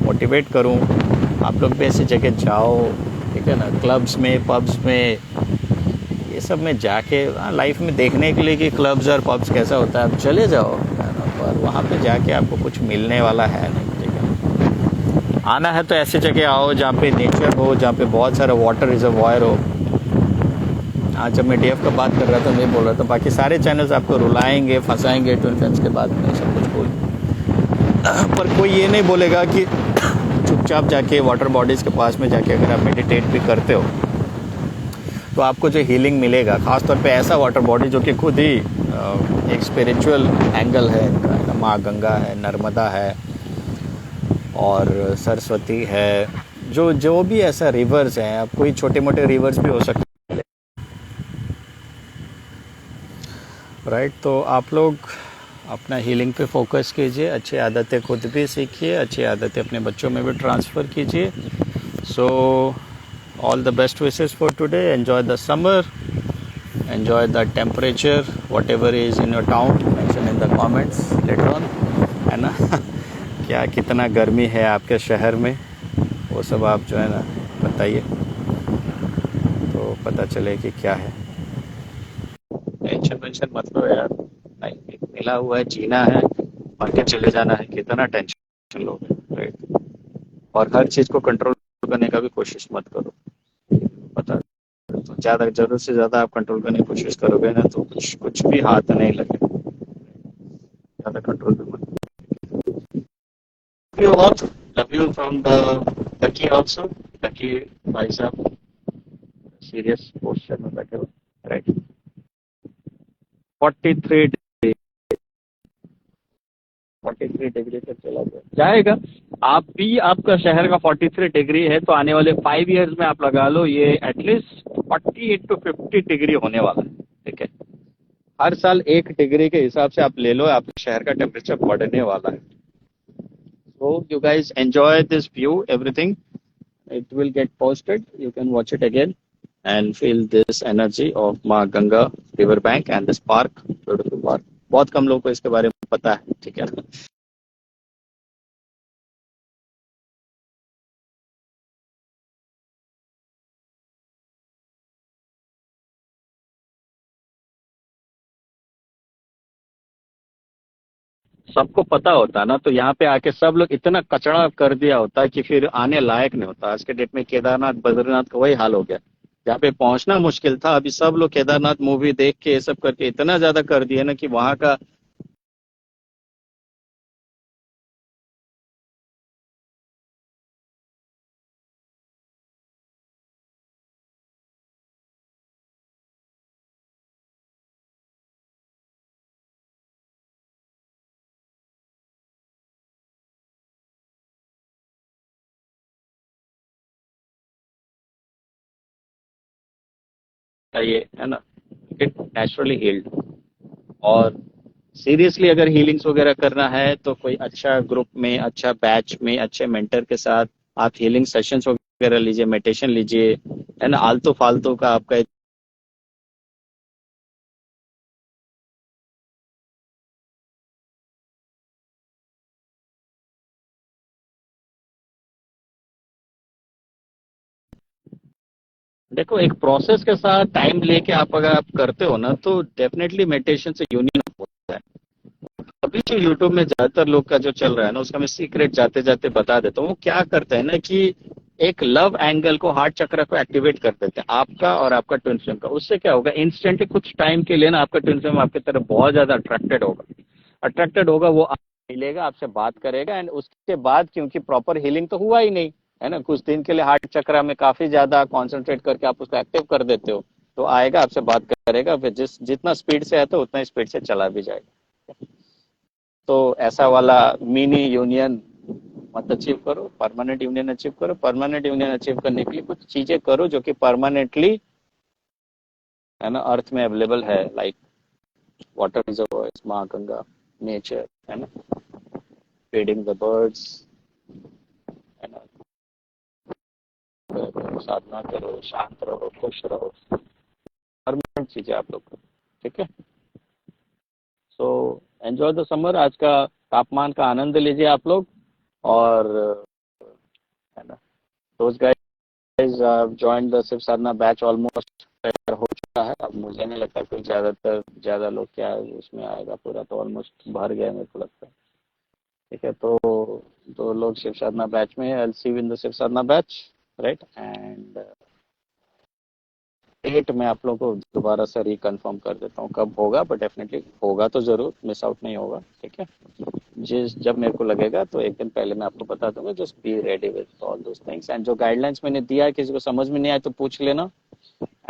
मोटिवेट करूं, आप लोग भी ऐसी जगह जाओ, ठीक है ना, क्लब्स में, पब्स में, ये सब में जाके लाइफ में देखने के लिए कि क्लब्स और पब्स कैसा होता है, आप चले जाओ, पर वहाँ पे जाके आपको कुछ मिलने वाला है नहीं, ठीक है। आना है तो ऐसी जगह आओ जहाँ पे नेचर हो, जहाँ पे बहुत सारा वाटर रिजर्वायर हो। आज जब मैं डीएफ का बात कर रहा था, मैं बोल रहा था, बाकी सारे चैनल्स आपको रुलाएंगे, फंसाएंगे ट्विन फ्लेम्स के बाद में सब कुछ बोल, पर कोई ये नहीं बोलेगा कि चुपचाप जाके वाटर बॉडीज़ के पास में जाके अगर आप मेडिटेट भी करते हो तो आपको जो हीलिंग मिलेगा, ख़ासतौर पे ऐसा वाटर बॉडी जो कि खुद ही एक स्पिरिचुअल एंगल है इनका, माँ गंगा है, नर्मदा है और सरस्वती है, जो भी ऐसा रिवर्स हैं, आप कोई छोटे मोटे रिवर्स भी हो सकते, राइट। तो आप लोग अपना हीलिंग पे फोकस कीजिए, अच्छी आदतें खुद भी सीखिए, अच्छी आदतें अपने बच्चों में भी ट्रांसफ़र कीजिए। So all the best wishes for today, enjoy the summer, enjoy the temperature, whatever is in your town, mention in the comments later on, है ना। क्या कितना गर्मी है आपके शहर में, वो सब आप जो है ना बताइए, तो पता चले कि क्या है। टेंशन मत लो यार, नहीं मिला हुआ है, जीना है, मर के चले जाना है, कितना टेंशन लोगे, राइट। और हर चीज़ को कंट्रोल करने का भी कोशिश मत करो, पता, तो ज़्यादा ज़रूरत से ज़्यादा आप कंट्रोल करने की कोशिश करोगे ना तो कुछ भी हाथ नहीं लगेगा, ज़्यादा कंट्रोल भी मत। You all, love you from the Lucky also, Lucky भाई साहब सीरियस पोस्टर में बैठे हो, राइट। 43 डिग्री तक चला गया जाएगा, आप भी, आपका शहर का 43 डिग्री है तो आने वाले 5 इयर्स में आप लगा लो ये एटलीस्ट 48 to 50 डिग्री होने वाला है, ठीक है। हर साल 1 डिग्री के हिसाब से आप ले लो, आपके शहर का टेम्परेचर बढ़ने वाला है। So you guys enjoy this view, everything it will get posted, you can watch it again and feel this energy of माँ Ganga river bank and this park, beautiful park। बहुत कम लोगों को इसके बारे में पता है, ठीक है ना। सबको पता होता ना तो यहाँ पे आके सब लोग इतना कचरा कर दिया होता कि फिर आने लायक नहीं होता। आज के डेट में केदारनाथ बद्रीनाथ का वही हाल हो गया, जहाँ पे पहुंचना मुश्किल था, अभी सब लोग केदारनाथ मूवी देख के ये सब करके इतना ज्यादा कर दिया ना कि वहाँ का चाहिए, है ना, गेट नेचुरली हील्ड। और सीरियसली अगर हीलिंग्स वगैरह करना है तो कोई अच्छा ग्रुप में, अच्छा बैच में, अच्छे मेंटर के साथ आप हीलिंग सेशंस वगैरह लीजिए, मेडिटेशन लीजिए, है ना। आलतू फालतू का आपका, देखो एक प्रोसेस के साथ टाइम लेके आप अगर आप करते हो ना, तो डेफिनेटली मेडिटेशन से यूनियन होता है। अभी जो यूट्यूब में ज्यादातर लोग का जो चल रहा है ना, उसका मैं सीक्रेट जाते जाते बता देता हूँ। वो क्या करते हैं ना कि एक लव एंगल को, हार्ट चक्र को एक्टिवेट कर देते हैं, आपका और आपका ट्विन फ्लेम का। उससे क्या होगा, इंस्टेंटली कुछ टाइम के लिए ना आपका ट्विन फ्लेम आपकी तरफ बहुत ज्यादा अट्रैक्टेड होगा। वो मिलेगा, आपसे बात करेगा, एंड उसके बाद क्योंकि प्रॉपर हीलिंग तो हुआ ही नहीं, है ना, कुछ दिन के लिए हार्ट चक्र में काफी ज्यादा कॉन्सेंट्रेट करके आप उसको एक्टिव कर देते हो, तो आएगा, आपसे बात करेगा, फिर जितना स्पीड से आता है उतना स्पीड से चला भी जाएगा। तो ऐसा वाला मिनी यूनियन मत अचीव करो, परमानेंट यूनियन अचीव करो। परमानेंट यूनियन अचीव करने के लिए कुछ चीजें करो जो कि परमानेंटली, है ना, अर्थ में अवेलेबल है, लाइक वाटर रिजर्वॉयर्स, माँ गंगा, नेचर, है ना, फीडिंग द बर्ड्स, है ना, साधना करो, शांत रहो, खुश रहो, परमानेंट चीजें आप लोग करो, ठीक है। सो एंजॉय द समर, आज का तापमान का आनंद लीजिए आप लोग। और है ना, those guys joined the Shiv Sadhana batch almost तैयार हो चुका है। अब मुझे नहीं लगता कोई ज्यादा लोग क्या है उसमें आएगा, पूरा तो ऑलमोस्ट भर गया मेरे को लगता है। ठीक है, तो लोग शिव साधना बैच में, I see in the Shiv Sadhana batch, right. And that मैं आप लोगों को दोबारा से रिकन्फर्म कर देता हूँ कब होगा, बट डेफिनेटली होगा तो जरूर, मिस आउट नहीं होगा, ठीक है। जब मेरे को लगेगा तो एक दिन पहले मैं आपको बता दूंगा। Just be ready with all those things, and जो गाइडलाइंस मैंने दिया है, किसी को समझ में नहीं आए तो पूछ लेना।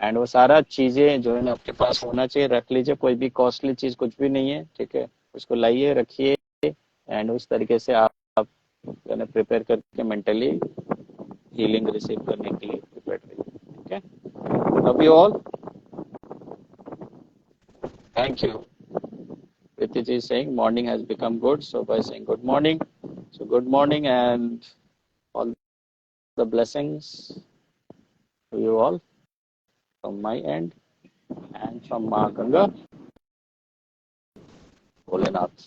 एंड वो सारा चीजें जो है ना आपके पास होना चाहिए, रख लीजिए। कोई भी कॉस्टली चीज कुछ भी नहीं है, ठीक है, उसको लाइए, रखिए, एंड उस तरीके से आप प्रिपेयर करके मेंटली हीलिंग रिसीव करने के लिए प्रिपेयर रहिए, ठीक है। Love you all, thank you. Priti ji is saying morning has become good, so by saying good morning, so good morning and all the blessings to you all from my end and from Ma Ganga Bholenath.